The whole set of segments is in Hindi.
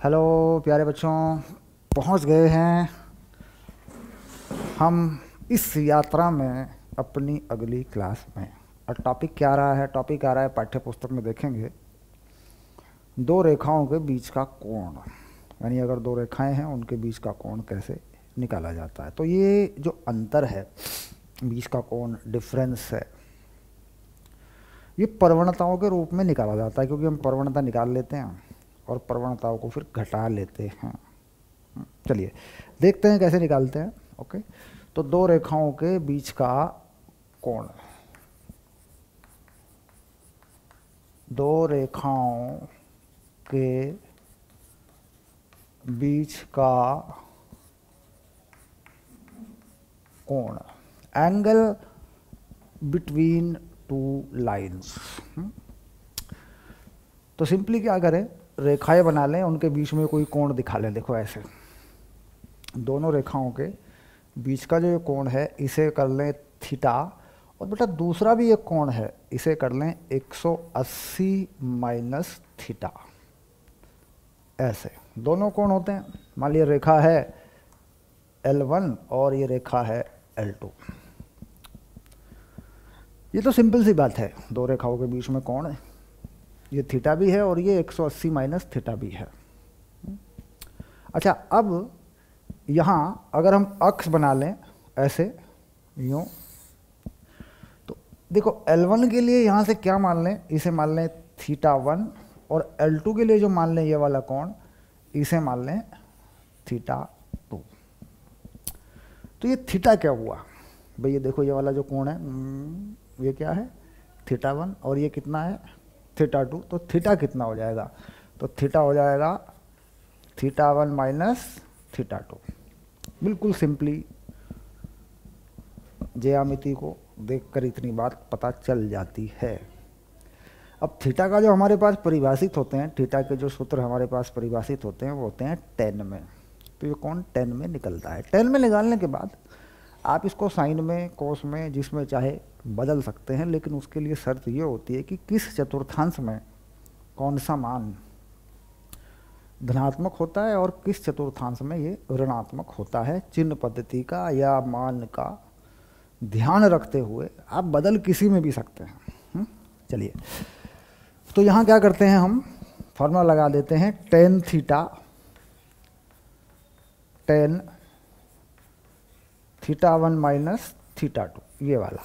हेलो प्यारे बच्चों, पहुंच गए हैं हम इस यात्रा में अपनी अगली क्लास में। और टॉपिक क्या रहा है? टॉपिक आ रहा है, पाठ्य पुस्तक में देखेंगे, दो रेखाओं के बीच का कोण। यानी अगर दो रेखाएं हैं उनके बीच का कोण कैसे निकाला जाता है। तो ये जो अंतर है, बीच का कोण, डिफरेंस है, ये प्रवणताओं के रूप में निकाला जाता है, क्योंकि हम प्रवणता निकाल लेते हैं और प्रवणताओं को फिर घटा लेते हैं। चलिए देखते हैं कैसे निकालते हैं। ओके, तो दो रेखाओं के बीच का कोण, दो रेखाओं के बीच का कोण, एंगल बिटवीन टू लाइंस। तो सिंपली क्या करें, रेखाएं बना लें, उनके बीच में कोई कोण दिखा लें। देखो ऐसे दोनों रेखाओं के बीच का जो कोण है इसे कर लें थीटा, और बेटा दूसरा भी एक कोण है, इसे कर लें 180 माइनस थीटा। ऐसे दोनों कोण होते हैं। मान लीजिए रेखा है L1 और ये रेखा है L2। ये तो सिंपल सी बात है, दो रेखाओं के बीच में कोण है, ये थीटा भी है और ये 180 माइनस थीटा भी है। अच्छा, अब यहाँ अगर हम अक्ष बना लें ऐसे यूँ, तो देखो L1 के लिए यहाँ से क्या मान लें, इसे मान लें θ1, और L2 के लिए जो मान लें ये वाला कोण, इसे मान लें θ2। तो ये थीटा क्या हुआ भाई? ये देखो ये वाला जो कोण है, ये क्या है θ1, और ये कितना है θ2। तो थीटा कितना हो जाएगा? तो थीटा हो जाएगा θ1 माइनस θ2। बिल्कुल सिंपली ज्यामिति को देखकर इतनी बात पता चल जाती है। अब थीटा का जो हमारे पास परिभाषित होते हैं, थीटा के जो सूत्र हमारे पास परिभाषित होते हैं वो होते हैं tan में। तो ये कोण tan में निकलता है। tan में निकालने के बाद आप इसको साइन में, कोस में, जिसमें चाहे बदल सकते हैं, लेकिन उसके लिए शर्त ये होती है कि किस चतुर्थांश में कौन सा मान धनात्मक होता है और किस चतुर्थांश में ये ऋणात्मक होता है। चिन्ह पद्धति का या मान का ध्यान रखते हुए आप बदल किसी में भी सकते हैं। चलिए, तो यहाँ क्या करते हैं, हम फॉर्मूला लगा देते हैं tan थीटा, tan θ1 माइनस θ2, ये वाला।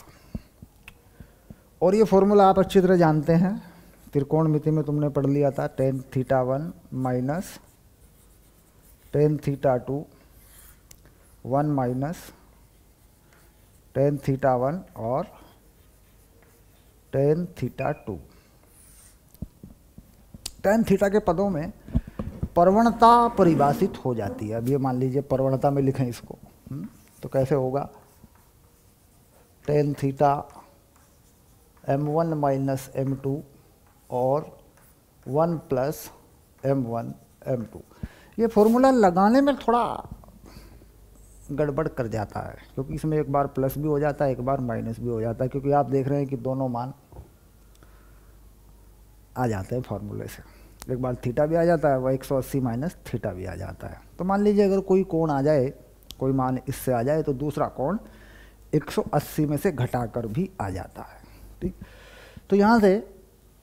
और ये फॉर्मूला आप अच्छी तरह जानते हैं, त्रिकोणमिति में तुमने पढ़ लिया था, tan θ1 minus tan θ2, 1 minus tan θ1 और tan θ2। tan थीटा के पदों में प्रवणता परिभाषित हो जाती है। अब ये मान लीजिए प्रवणता में लिखें इसको, तो कैसे होगा? tan theta m1 minus m2 और 1 प्लस m1 m2। ये फॉर्मूला लगाने में थोड़ा गड़बड़ कर जाता है, क्योंकि इसमें एक बार प्लस भी हो जाता है, एक बार माइनस भी हो जाता है, क्योंकि आप देख रहे हैं कि दोनों मान आ जाते हैं फॉर्मूले से। एक बार थीटा भी आ जाता है, वह 180 माइनस थीटा भी आ जाता है। तो मान लीजिए अगर कोई कोण आ जाए, कोई मान इससे आ जाए, तो दूसरा कोण 180 में से घटाकर भी आ जाता है। ठीक, तो यहाँ से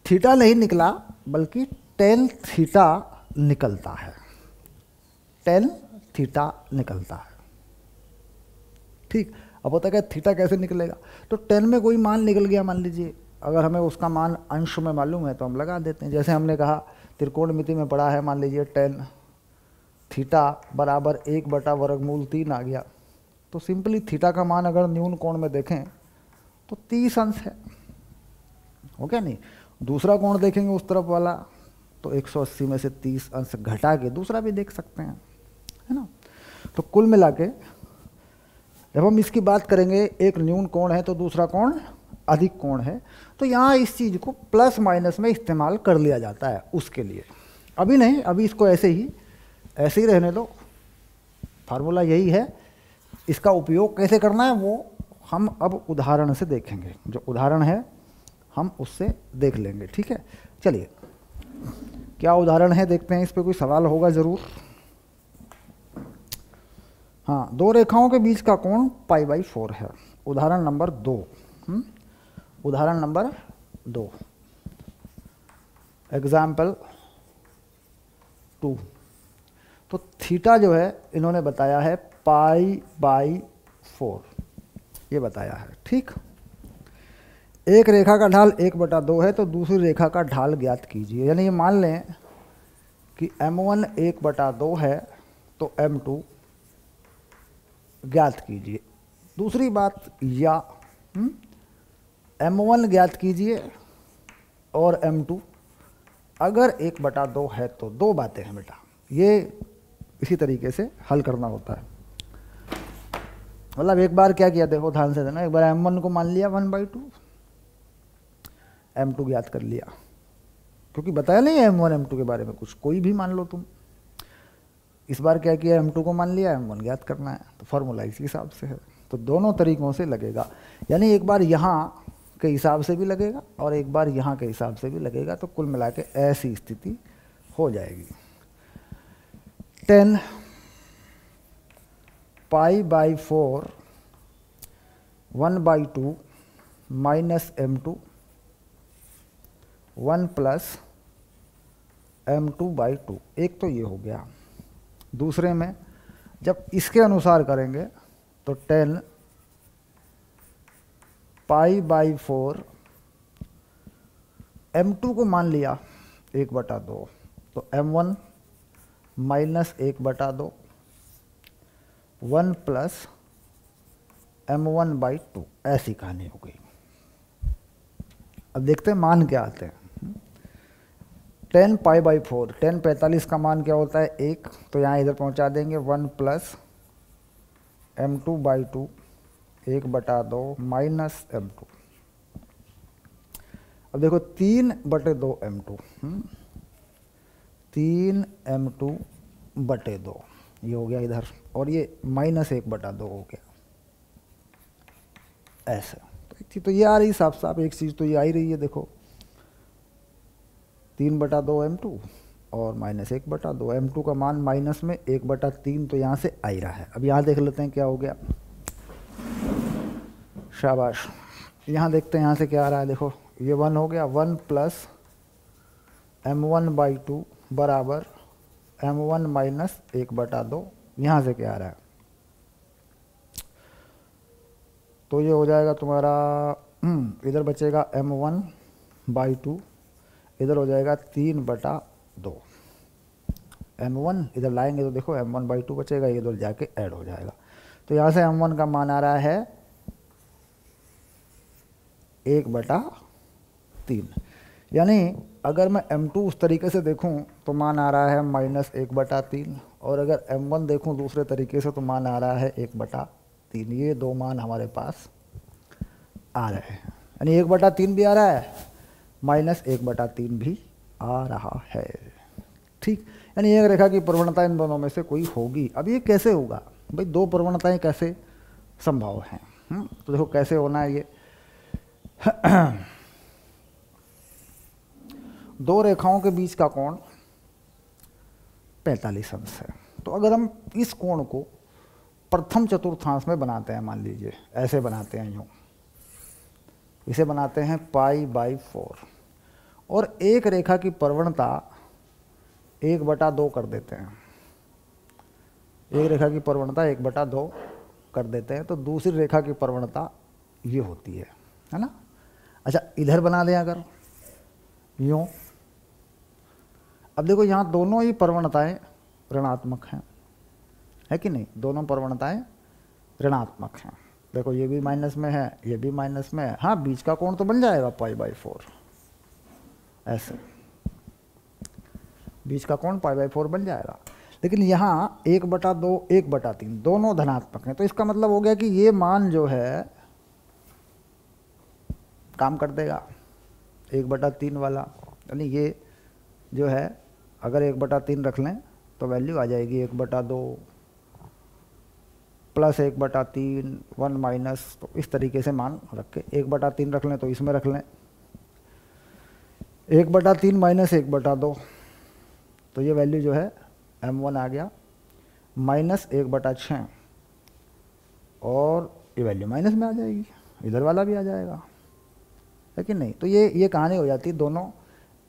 थीटा नहीं निकला बल्कि tan थीटा निकलता है, tan थीटा निकलता है। ठीक, अब होता है थीटा कैसे निकलेगा? तो tan में कोई मान निकल गया, मान लीजिए, अगर हमें उसका मान अंश में मालूम है तो हम लगा देते हैं। जैसे हमने कहा त्रिकोणमिति में पढ़ा है, मान लीजिए tan थीटा बराबर 1/√3 आ गया, तो सिंपली थीटा का मान अगर न्यून कोण में देखें तो 30 अंश है, हो क्या नहीं? दूसरा कोण देखेंगे उस तरफ वाला, तो 180 में से 30 अंश घटा के दूसरा भी देख सकते हैं, है ना? तो कुल मिला के जब हम इसकी बात करेंगे, एक न्यून कोण है तो दूसरा कोण अधिक कोण है, तो यहाँ इस चीज़ को प्लस माइनस में इस्तेमाल कर लिया जाता है उसके लिए। अभी नहीं, अभी इसको ऐसे ही रहने दो। फार्मूला यही है, इसका उपयोग कैसे करना है वो हम अब उदाहरण से देखेंगे। जो उदाहरण है हम उससे देख लेंगे, ठीक है? चलिए, क्या उदाहरण है देखते हैं, इस पे कोई सवाल होगा ज़रूर। हाँ, दो रेखाओं के बीच का कोण π/4 है। उदाहरण नंबर 2। उदाहरण नंबर 2, एग्जाम्पल 2। तो थीटा जो है इन्होंने बताया है π/4, ये बताया है। ठीक, एक रेखा का ढाल 1/2 है, तो दूसरी रेखा का ढाल ज्ञात कीजिए। यानी ये मान लें कि m1 1/2 है, तो m2 ज्ञात कीजिए। दूसरी बात, या m1 ज्ञात कीजिए और m2 अगर 1/2 है तो। दो बातें हैं बेटा, ये इसी तरीके से हल करना होता है। मतलब एक बार क्या किया देखो, ध्यान से देना। एक बार m1 को मान लिया 1/2, m2 ज्ञात कर लिया, क्योंकि बताया नहीं है m1 m2 के बारे में कुछ, कोई भी मान लो तुम। इस बार क्या किया, m2 को मान लिया, m1 ज्ञात करना है, तो फॉर्मूला इसी हिसाब से है। तो दोनों तरीकों से लगेगा, यानी एक बार यहाँ के हिसाब से भी लगेगा और एक बार यहाँ के हिसाब से भी लगेगा, तो कुल मिला के ऐसी स्थिति हो जाएगी। 10 π/4 1/2 माइनस m2 1 प्लस m2/2। एक तो ये हो गया। दूसरे में जब इसके अनुसार करेंगे तो 10 π/4 m2 को मान लिया 1/2, तो m1 माइनस 1/2 1 प्लस m1/2, ऐसी कहानी हो गई। अब देखते हैं मान क्या आते हैं। 10 π/4, 10 45 का मान क्या होता है 1, तो यहाँ इधर पहुँचा देंगे 1 प्लस m2/2 1/2 माइनस m2। अब देखो 3/2 m2, 3 m2/2 ये हो गया इधर, और ये माइनस 1/2 हो गया ऐसे। तो एक चीज़ तो ये आ रही साफ साफ, एक चीज़ तो ये आ ही रही है। देखो 3/2 m2 और माइनस 1/2 m2 का मान माइनस में 1/3, तो यहाँ से आ ही रहा है। अब यहाँ देख लेते हैं क्या हो गया। शाबाश, यहाँ देखते हैं यहाँ से क्या आ रहा है। देखो ये 1 हो गया, 1 प्लस m1/2 बराबर m1 माइनस 1/2। यहाँ से क्या आ रहा है, तो ये हो जाएगा तुम्हारा इधर बचेगा m1/2, इधर हो जाएगा 3/2। m1 इधर लाएंगे तो देखो m1/2 बचेगा, ये इधर जाके ऐड हो जाएगा। तो यहाँ से m1 का मान आ रहा है 1/3। यानी अगर मैं m2 उस तरीके से देखूं तो मान आ रहा है माइनस 1/3, और अगर m1 देखूं दूसरे तरीके से तो मान आ रहा है 1/3। ये दो मान हमारे पास आ रहे हैं, यानी 1/3 भी आ रहा है, माइनस 1/3 भी आ रहा है। ठीक, यानी एक रेखा की प्रवणता इन दोनों में से कोई होगी। अब ये कैसे होगा भाई, दो प्रवणताएं कैसे संभव हैं? तो देखो कैसे होना है ये। दो रेखाओं के बीच का कोण 45 अंश है। तो अगर हम इस कोण को प्रथम चतुर्थांश में बनाते हैं, मान लीजिए ऐसे बनाते हैं, यूँ इसे बनाते हैं π/4, और एक रेखा की प्रवणता 1/2 कर देते हैं। एक रेखा की प्रवणता 1/2 कर देते हैं, तो दूसरी रेखा की प्रवणता ये होती है ना। अच्छा, इधर बना दें अगर यूँ। अब देखो यहाँ दोनों ही प्रवणताएं ऋणात्मक हैं, है कि नहीं? दोनों प्रवणताएं ऋणात्मक हैं। देखो ये भी माइनस में है, ये भी माइनस में है। हाँ, बीच का कोण तो बन जाएगा π/4, ऐसे बीच का कोण π/4 बन जाएगा। लेकिन यहाँ 1/2 1/3 दोनों धनात्मक हैं, तो इसका मतलब हो गया कि ये मान जो है काम कर देगा 1/3 वाला। यानी ये जो है अगर 1/3 रख लें तो वैल्यू आ जाएगी 1/2 प्लस 1/3 1 माइनस। तो इस तरीके से मान रख के 1/3 रख लें तो इसमें रख लें 1/3 माइनस 1/2 तो ये वैल्यू जो है m1 आ गया -1/6 और ये वैल्यू माइनस में आ जाएगी, इधर वाला भी आ जाएगा, लेकिन नहीं। तो ये कहानी हो जाती है, दोनों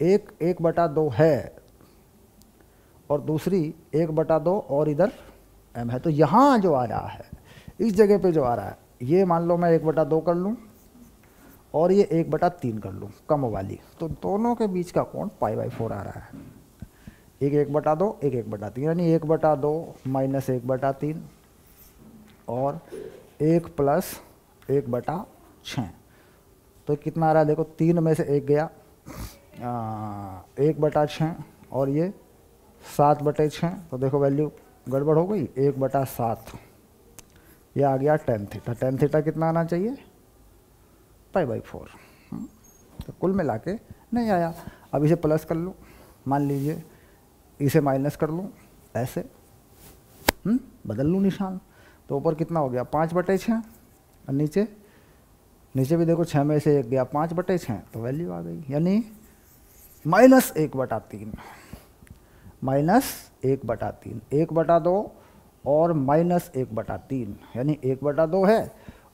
1/2 है और दूसरी 1/2 और इधर m है। तो यहाँ जो आ रहा है, इस जगह पे जो आ रहा है, ये मान लो मैं 1/2 कर लूँ और ये 1/3 कर लूँ कम वाली, तो दोनों के बीच का कोण π/4 आ रहा है। एक 1/2, एक 1/3, यानी 1/2 माइनस 1/3 और 1 प्लस 1/6। तो कितना आ रहा है देखो, 3 में से 1 गया 1/6 और ये 7/6। तो देखो वैल्यू गड़बड़ हो गई, 1/7 ये आ गया tan थीटा। tan थीटा कितना आना चाहिए, π/4। तो कुल मिला के नहीं आया। अब इसे प्लस कर लूँ, मान लीजिए इसे माइनस कर लूँ, ऐसे बदल लूँ निशान। तो ऊपर कितना हो गया 5/6 और नीचे भी देखो 6 में से 1 गया 5/6, तो वैल्यू आ गई, यानी -1/3 -1/3 1/2 और -1/3, यानी 1/2 है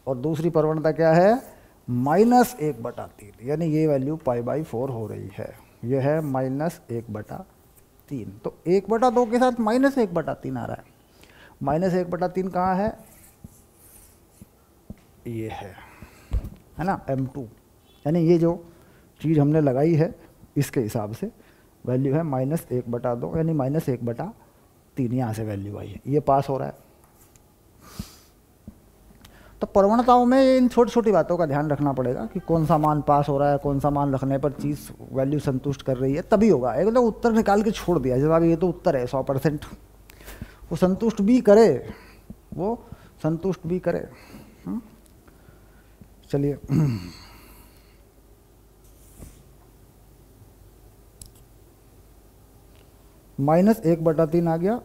और दूसरी प्रवणता क्या है -1/3, यानी ये वैल्यू π/4 हो रही है। ये है -1/3। तो 1/2 के साथ -1/3 आ रहा है। -1/3 कहाँ है, ये है ना m2, यानी ये जो चीज़ हमने लगाई है इसके हिसाब से वैल्यू है -1/2, यानी -1/3 यहाँ से वैल्यू आई है। ये पास हो रहा है। तो प्रवणताओं में इन छोटी छोटी बातों का ध्यान रखना पड़ेगा कि कौन सा मान पास हो रहा है, कौन सा मान रखने पर चीज़ वैल्यू संतुष्ट कर रही है, तभी होगा। एक तो उत्तर निकाल के छोड़ दिया, जैसा ये तो उत्तर है 100%, वो संतुष्ट भी करे, वो संतुष्ट भी करे। चलिए -1/3 आ गया,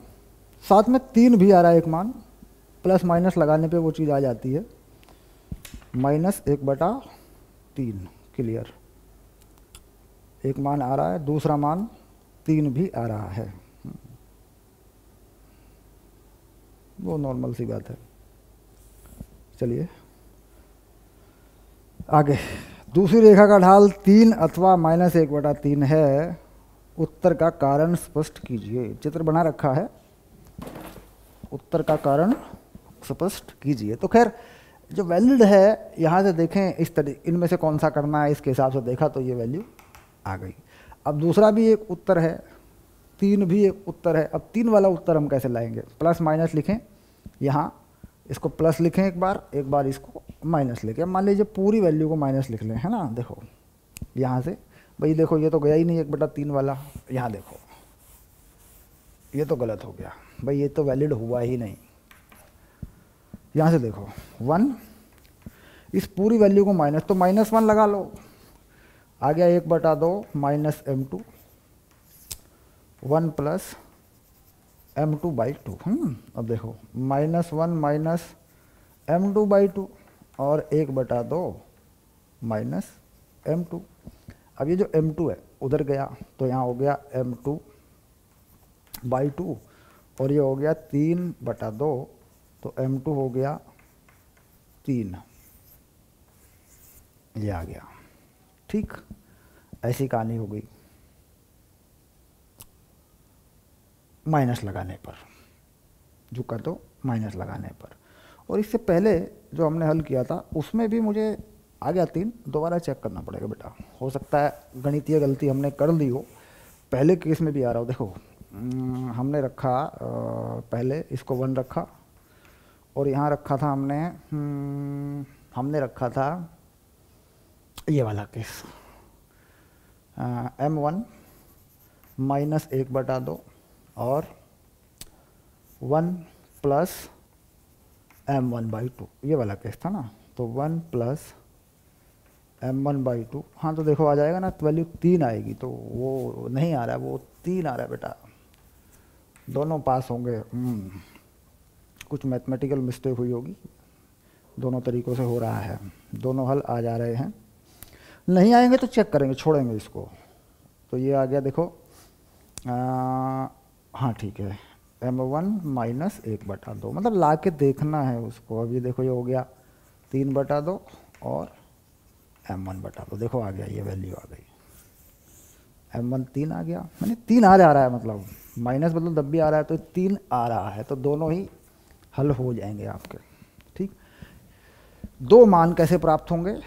साथ में 3 भी आ रहा है एक मान, प्लस माइनस लगाने पे वो चीज़ आ जाती है। -1/3 क्लियर, एक मान आ रहा है, दूसरा मान 3 भी आ रहा है, वो नॉर्मल सी बात है। चलिए आगे, दूसरी रेखा का ढाल 3 अथवा -1/3 है, उत्तर का कारण स्पष्ट कीजिए। चित्र बना रखा है, उत्तर का कारण स्पष्ट कीजिए। तो खैर जो वैलिड है, यहाँ से देखें इस तरीके, इनमें से कौन सा करना है इसके हिसाब से देखा तो ये वैल्यू आ गई। अब दूसरा भी एक उत्तर है, 3 भी एक उत्तर है। अब 3 वाला उत्तर हम कैसे लाएंगे, प्लस माइनस लिखें, यहाँ इसको प्लस लिखें एक बार इसको माइनस लिखें। मान लीजिए पूरी वैल्यू को माइनस लिख लें, है ना। देखो यहाँ से भाई, देखो ये तो गया ही नहीं 1/3 वाला, यहाँ देखो ये तो गलत हो गया भाई, ये तो वैलिड हुआ ही नहीं। यहाँ से देखो 1, इस पूरी वैल्यू को माइनस, तो -1 लगा लो, आ गया 1/2 -m2 1 प्लस m2/2। अब देखो -1 माइनस m2/2 और 1/2 माइनस m2। अब ये जो m2 है उधर गया तो यहाँ हो गया m2/2 और ये हो गया 3/2, तो m2 हो गया 3, ये आ गया। ठीक, ऐसी कहानी हो गई माइनस लगाने पर, जो कर दो माइनस लगाने पर। और इससे पहले जो हमने हल किया था उसमें भी मुझे आ गया 3, दोबारा चेक करना पड़ेगा बेटा, हो सकता है गणितीय गलती हमने कर ली हो। पहले केस में भी आ रहा हो, देखो हमने रखा पहले इसको 1 रखा और यहाँ रखा था हमने रखा था ये वाला केस m1 -1/2 और 1 प्लस m1/2, ये वाला केस था ना। तो 1 प्लस m1/2, हाँ तो देखो आ जाएगा ना, तो वैल्यू 3 आएगी, तो वो नहीं आ रहा है, वो 3 आ रहा है बेटा। दोनों पास होंगे। कुछ मैथमेटिकल मिस्टेक हुई होगी, दोनों तरीक़ों से हो रहा है, दोनों हल आ जा रहे हैं। नहीं आएंगे तो चेक करेंगे, छोड़ेंगे इसको। तो ये आ गया देखो हाँ ठीक है, m1 माइनस 1/2, मतलब ला के देखना है उसको। अब ये देखो ये हो गया 3/2 और m1/2, देखो आ गया, ये वैल्यू आ गई, m1 3 आ गया, मैंने 3 आ रहा है, मतलब माइनस मतलब जब भी आ रहा है तो 3 आ रहा है, तो दोनों ही हल हो जाएंगे आपके। ठीक, दो मान कैसे प्राप्त होंगे?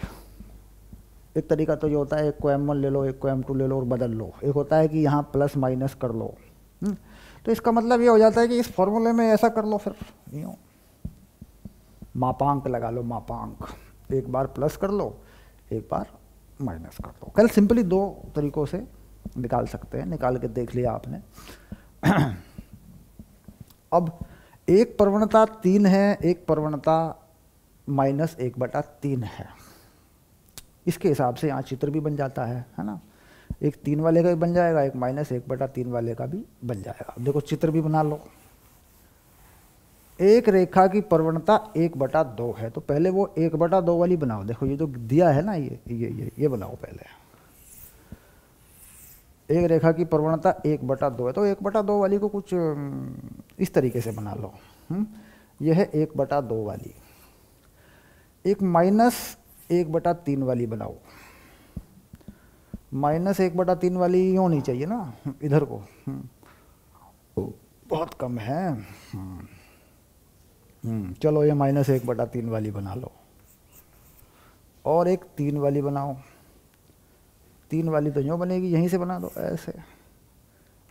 एक तरीका तो ये होता है, एक को m1 ले लो, एक को m2 ले लो और बदल लो। एक होता है कि यहाँ प्लस माइनस कर लो। तो इसका मतलब ये हो जाता है कि इस फॉर्मूले में ऐसा कर लो, फिर यूँ मापांक लगा लो, मापांक, एक बार प्लस कर लो, एक बार माइनस कर दो। कल सिंपली दो तरीकों से निकाल सकते हैं, निकाल के देख लिया आपने। अब एक प्रवणता 3 है, एक प्रवणता -1/3 है। इसके हिसाब से यहाँ चित्र भी बन जाता है ना। एक 3 वाले का भी बन जाएगा, एक -1/3 वाले का भी बन जाएगा। देखो चित्र भी बना लो। एक रेखा की प्रवणता 1/2 है, तो पहले वो 1/2 वाली बनाओ। देखो ये जो दिया है ना, ये बनाओ पहले। एक रेखा की प्रवणता 1/2 है, तो 1/2 वाली को कुछ इस तरीके से बना लो। यह है 1/2 वाली। एक -1/3 वाली बनाओ। -1/3 वाली यूँ होनी चाहिए ना, इधर को। बहुत कम है। चलो ये -1/3 वाली बना लो। और एक 3 वाली बनाओ। 3 वाली तो यूँ बनेगी, यहीं से बना दो ऐसे।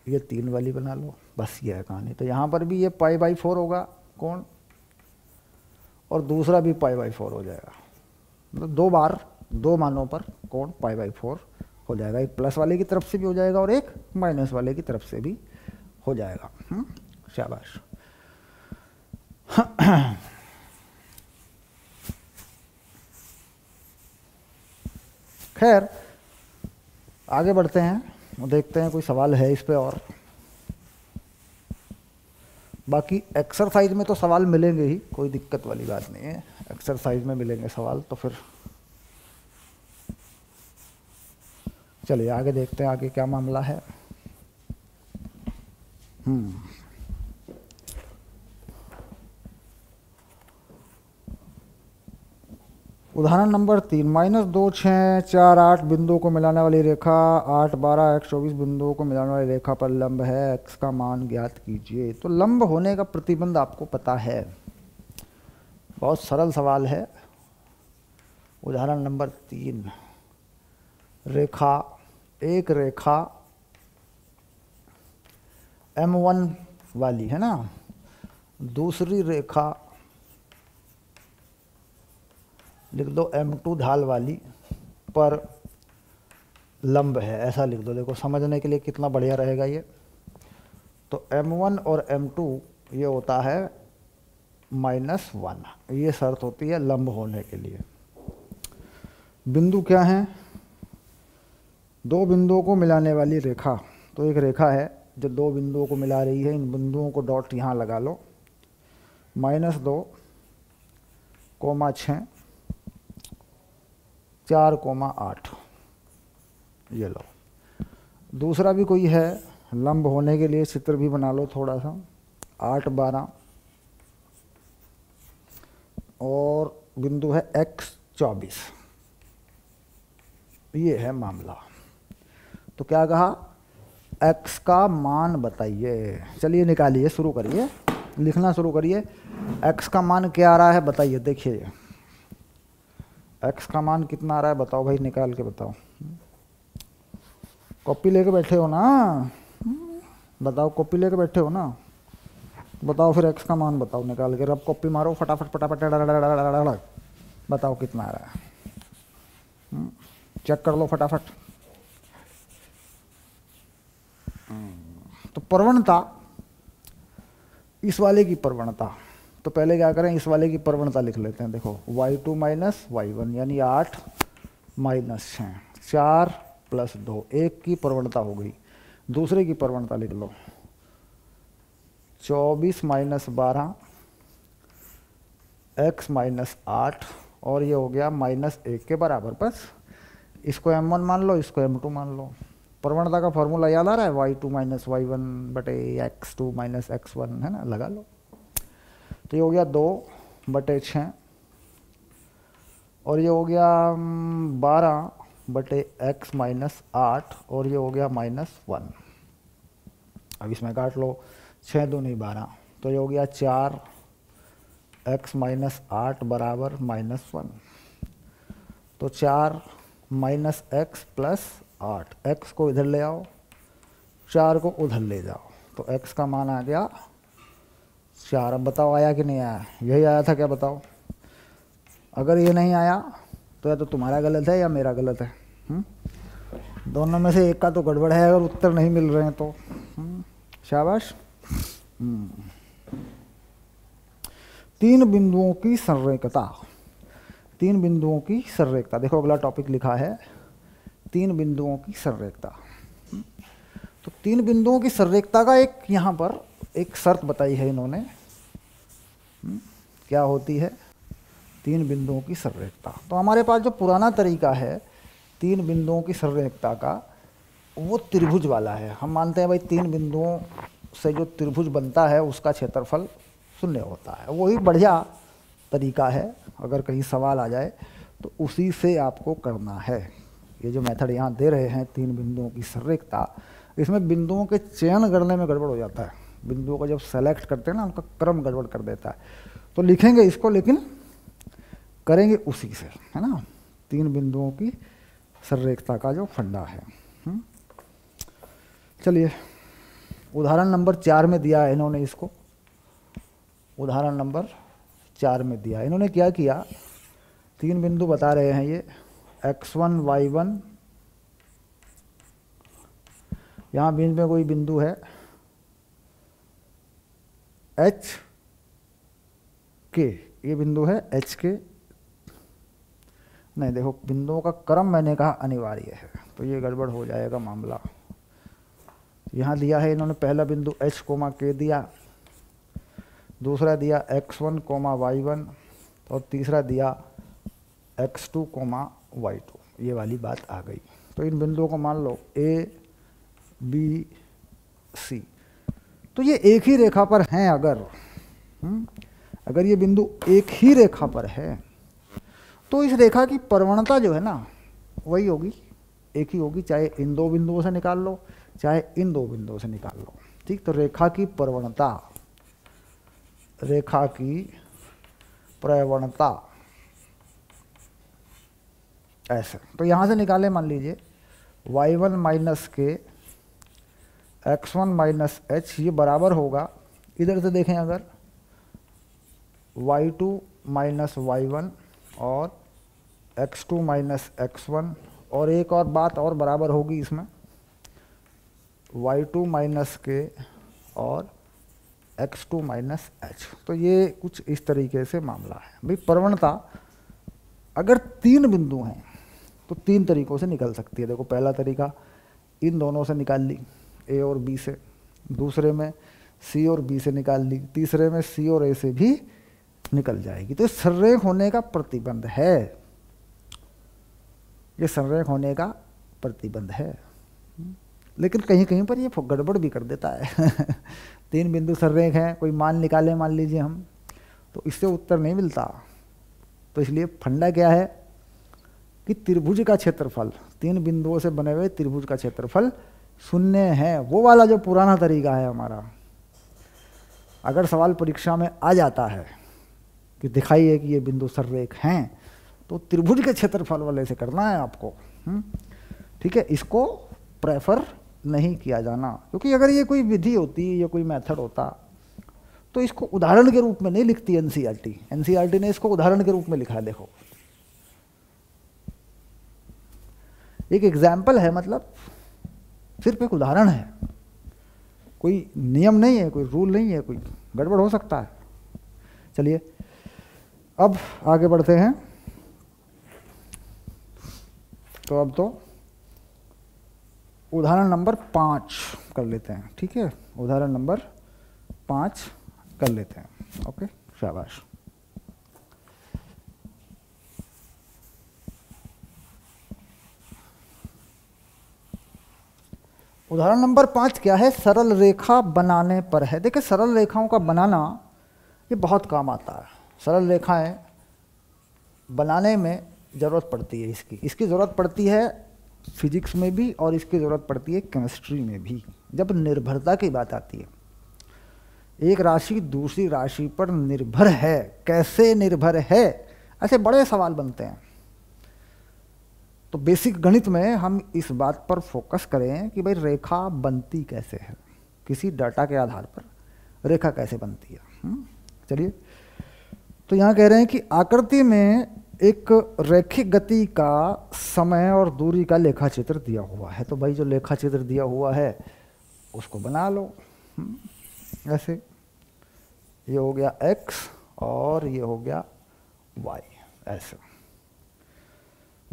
ये 3 वाली बना लो, बस ये है कहानी। तो यहाँ पर भी ये π/4 होगा कोण, और दूसरा भी π/4 हो जाएगा। मतलब 2 बार 2 मानों पर कोण π/4 हो जाएगा। एक प्लस वाले की तरफ से भी हो जाएगा और एक माइनस वाले की तरफ से भी हो जाएगा। शाबाश। खैर आगे बढ़ते हैं, देखते हैं कोई सवाल है इस पे। और बाकी एक्सरसाइज में तो सवाल मिलेंगे ही, कोई दिक्कत वाली बात नहीं है। एक्सरसाइज में मिलेंगे सवाल, तो फिर चलिए आगे देखते हैं आगे क्या मामला है। उदाहरण नंबर 3, -2, 6, 4, 8 बिंदुओं को मिलाने वाली रेखा 8, 12, x 24 बिंदुओं को मिलाने वाली रेखा पर लंब है, x का मान ज्ञात कीजिए। तो लंब होने का प्रतिबंध आपको पता है, बहुत सरल सवाल है। उदाहरण नंबर 3, रेखा, एक रेखा m1 वाली है ना, दूसरी रेखा लिख दो m2 ढाल वाली पर लंब है, ऐसा लिख दो। देखो समझने के लिए कितना बढ़िया रहेगा ये। तो m1 और m2 ये होता है -1, ये शर्त होती है लंब होने के लिए। बिंदु क्या है? दो बिंदुओं को मिलाने वाली रेखा। तो एक रेखा है जो दो बिंदुओं को मिला रही है, इन बिंदुओं को डॉट यहाँ लगा लो। -2, 6, 4, 8, ये लो। दूसरा भी कोई है लंब होने के लिए, चित्र भी बना लो थोड़ा सा। 8, 12 और बिंदु है x 24, ये है मामला। तो क्या कहा? x का मान बताइए। चलिए निकालिए, शुरू करिए, लिखना शुरू करिए। x का मान क्या आ रहा है बताइए। देखिए x का मान कितना आ रहा है बताओ भाई, निकाल के बताओ। कॉपी लेके बैठे हो ना? बताओ, कॉपी लेके बैठे हो ना? बताओ फिर x का मान बताओ निकाल के। रब कॉपी मारो फटाफट फटाफट, बताओ कितना आ रहा है। चेक कर लो फटाफट। तो प्रवणता, इस वाले की प्रवणता, तो पहले क्या करें, इस वाले की प्रवणता लिख लेते हैं। देखो y2 - y1 यानी 8 - 6, 4 + 2, एक की प्रवणता हो गई। दूसरे की प्रवणता लिख लो, 24 - 12 x - 8, और ये हो गया -1 के बराबर। बस इसको m1 मान लो, इसको m2 मान लो। प्रवणता का फॉर्मूला याद आ रहा है, y2 माइनस वाई वन बटे x2 माइनस x1, है ना, लगा लो। तो ये हो गया 2/6 और ये हो गया 12/x माइनस 8 और ये हो गया -1। अब इसमें काट लो, 6 दूनी 12, तो ये हो गया 4x माइनस 8 बराबर -1। तो 4 माइनस एक्स प्लस 8, x को इधर ले आओ, 4 को उधर ले जाओ, तो x का मान आ गया 4। अब बताओ आया कि नहीं आया? यही आया था क्या, बताओ। अगर ये नहीं आया तो या तो तुम्हारा गलत है या मेरा गलत है। दोनों में से एक का तो गड़बड़ है अगर उत्तर नहीं मिल रहे हैं तो। शाबाश। 3 बिंदुओं की संरेखता। 3 बिंदुओं की संरेखता, देखो अगला टॉपिक लिखा है 3 बिंदुओं की संरेखता। तो 3 बिंदुओं की संरेखता का एक यहाँ पर एक शर्त बताई है इन्होंने। क्या होती है 3 बिंदुओं की संरेखता? तो हमारे पास जो पुराना तरीका है 3 बिंदुओं की संरेखता का, वो त्रिभुज वाला है। हम मानते हैं भाई 3 बिंदुओं से जो त्रिभुज बनता है उसका क्षेत्रफल 0 होता है। वही बढ़िया तरीका है, अगर कहीं सवाल आ जाए तो उसी से आपको करना है। ये जो मेथड यहाँ दे रहे हैं 3 बिंदुओं की संरेखता, इसमें बिंदुओं के चयन करने में गड़बड़ हो जाता है। बिंदुओं को जब सेलेक्ट करते हैं ना, उनका क्रम गड़बड़ कर देता है। तो लिखेंगे इसको, लेकिन करेंगे उसी से, है ना। 3 बिंदुओं की संरेखता का जो फंडा है। चलिए, उदाहरण नंबर 4 में दिया है इन्होंने इसको। उदाहरण नंबर 4 में दिया, इन्होंने क्या किया, 3 बिंदु बता रहे हैं ये, x1 y1, यहाँ बीच में कोई बिंदु है h के, ये बिंदु है h के। नहीं देखो, बिंदुओं का क्रम मैंने कहा अनिवार्य है, तो ये गड़बड़ हो जाएगा मामला। यहाँ दिया है इन्होंने, पहला बिंदु h कोमा k दिया, दूसरा दिया x1 कोमा y1 और तीसरा दिया x2 कोमा y2। ये वाली बात आ गई। तो इन बिंदुओं को मान लो a b c। तो ये एक ही रेखा पर हैं। अगर ये बिंदु एक ही रेखा पर है तो इस रेखा की प्रवणता जो है ना वही होगी, एक ही होगी, चाहे इन 2 बिंदुओं से निकाल लो चाहे इन 2 बिंदुओं से निकाल लो। ठीक, तो रेखा की प्रवणता, रेखा की प्रवणता ऐसे, तो यहाँ से निकाले, मान लीजिए y1 माइनस के x1 माइनस h, ये बराबर होगा, इधर से देखें अगर, y2 माइनस y1 और x2 माइनस x1, और एक और बात और बराबर होगी इसमें, y2 माइनस के और x2 माइनस h। तो ये कुछ इस तरीके से मामला है भाई। प्रवणता अगर 3 बिंदु हैं तो 3 तरीकों से निकल सकती है। देखो, पहला तरीका इन दोनों से निकाल ली, a और b से, दूसरे में c और b से निकाल ली, तीसरे में c और a से भी निकल जाएगी। तो संरेख होने का प्रतिबंध है, ये संरेख होने का प्रतिबंध है। लेकिन कहीं कहीं पर ये गड़बड़ भी कर देता है 3 बिंदु संरेख हैं, कोई मान निकाले मान लीजिए हम, तो इससे उत्तर नहीं मिलता। तो इसलिए फंडा क्या है कि त्रिभुज का क्षेत्रफल, 3 बिंदुओं से बने हुए त्रिभुज का क्षेत्रफल 0 है। वो वाला जो पुराना तरीका है हमारा। अगर सवाल परीक्षा में आ जाता है कि दिखाइए कि ये बिंदु संरेख हैं, तो त्रिभुज के क्षेत्रफल वाले से करना है आपको। ठीक है, इसको प्रेफर नहीं किया जाना, क्योंकि अगर ये कोई विधि होती या कोई मेथड होता तो इसको उदाहरण के रूप में नहीं लिखती एनसीईआरटी। एनसीईआरटी ने इसको उदाहरण के रूप में लिखा है। देखो, एक एग्जाम्पल है, मतलब सिर्फ एक उदाहरण है, कोई नियम नहीं है, कोई रूल नहीं है, कोई गड़बड़ हो सकता है। चलिए अब आगे बढ़ते हैं। तो अब तो उदाहरण नंबर 5 कर लेते हैं। ठीक है, उदाहरण नंबर 5 कर लेते हैं। ओके, शाबाश। उदाहरण नंबर 5 क्या है, सरल रेखा बनाने पर है। देखिए सरल रेखाओं का बनाना ये बहुत काम आता है। सरल रेखाएं बनाने में ज़रूरत पड़ती है, इसकी ज़रूरत पड़ती है फिजिक्स में भी और इसकी ज़रूरत पड़ती है केमिस्ट्री में भी। जब निर्भरता की बात आती है, एक राशि दूसरी राशि पर निर्भर है, कैसे निर्भर है, ऐसे बड़े सवाल बनते हैं। तो बेसिक गणित में हम इस बात पर फोकस करें कि भाई रेखा बनती कैसे है, किसी डाटा के आधार पर रेखा कैसे बनती है। चलिए, तो यहाँ कह रहे हैं कि आकृति में एक रैखिक गति का समय और दूरी का लेखाचित्र दिया हुआ है। तो भाई जो लेखाचित्र दिया हुआ है उसको बना लो। ऐसे ये हो गया x और ये हो गया y। ऐसे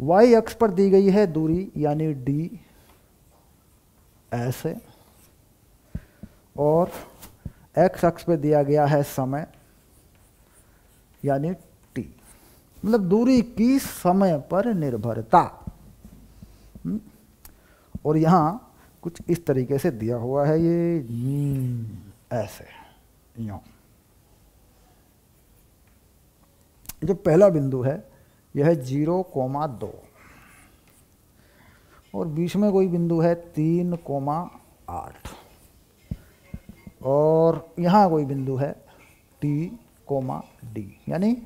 y अक्ष पर दी गई है दूरी यानी d ऐसे, और x अक्ष पर दिया गया है समय यानी t, मतलब दूरी की समय पर निर्भरता। और यहाँ कुछ इस तरीके से दिया हुआ है, ये ऐसे यूं। जो पहला बिंदु है यह है 0,2 और बीच में कोई बिंदु है 3,8 और यहाँ कोई बिंदु है t, d, यानी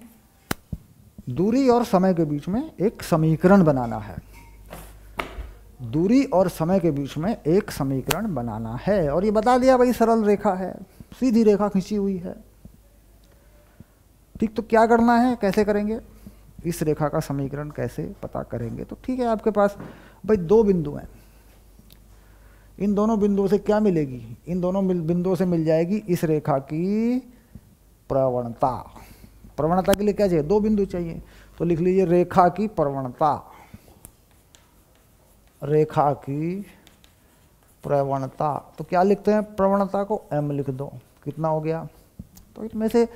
दूरी और समय के बीच में एक समीकरण बनाना है। दूरी और समय के बीच में एक समीकरण बनाना है और ये बता दिया भाई सरल रेखा है, सीधी रेखा खींची हुई है। ठीक, तो क्या करना है, कैसे करेंगे, इस रेखा का समीकरण कैसे पता करेंगे। तो ठीक है, आपके पास भाई दो बिंदु हैं, इन दोनों बिंदुओं से क्या मिलेगी, इन दोनों बिंदुओं से मिल जाएगी इस रेखा की प्रवणता। प्रवणता के लिए क्या चाहिए, दो बिंदु चाहिए, तो लिख लीजिए रेखा की प्रवणता। रेखा की प्रवणता, तो क्या लिखते हैं, प्रवणता को m लिख दो, कितना हो गया। तो इसमें से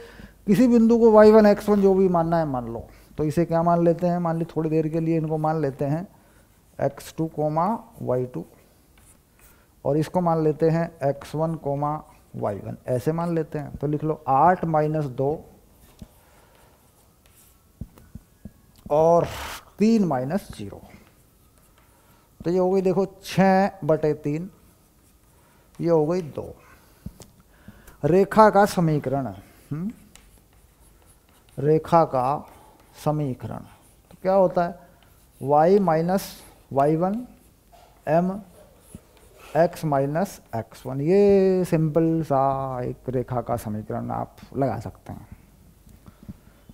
किसी बिंदु को y1 x1 जो भी मानना है मान लो। तो इसे क्या मान लेते हैं, मान ली थोड़ी देर के लिए इनको मान लेते हैं x2, y2 और इसको मान लेते हैं x1, y1, ऐसे मान लेते हैं। तो लिख लो 8 - 2 और 3 - 0। तो ये हो गई देखो 6/3, ये हो गई 2। रेखा का समीकरण, रेखा का समीकरण तो क्या होता है, y - y1 m x - x1। ये सिंपल सा एक रेखा का समीकरण आप लगा सकते हैं।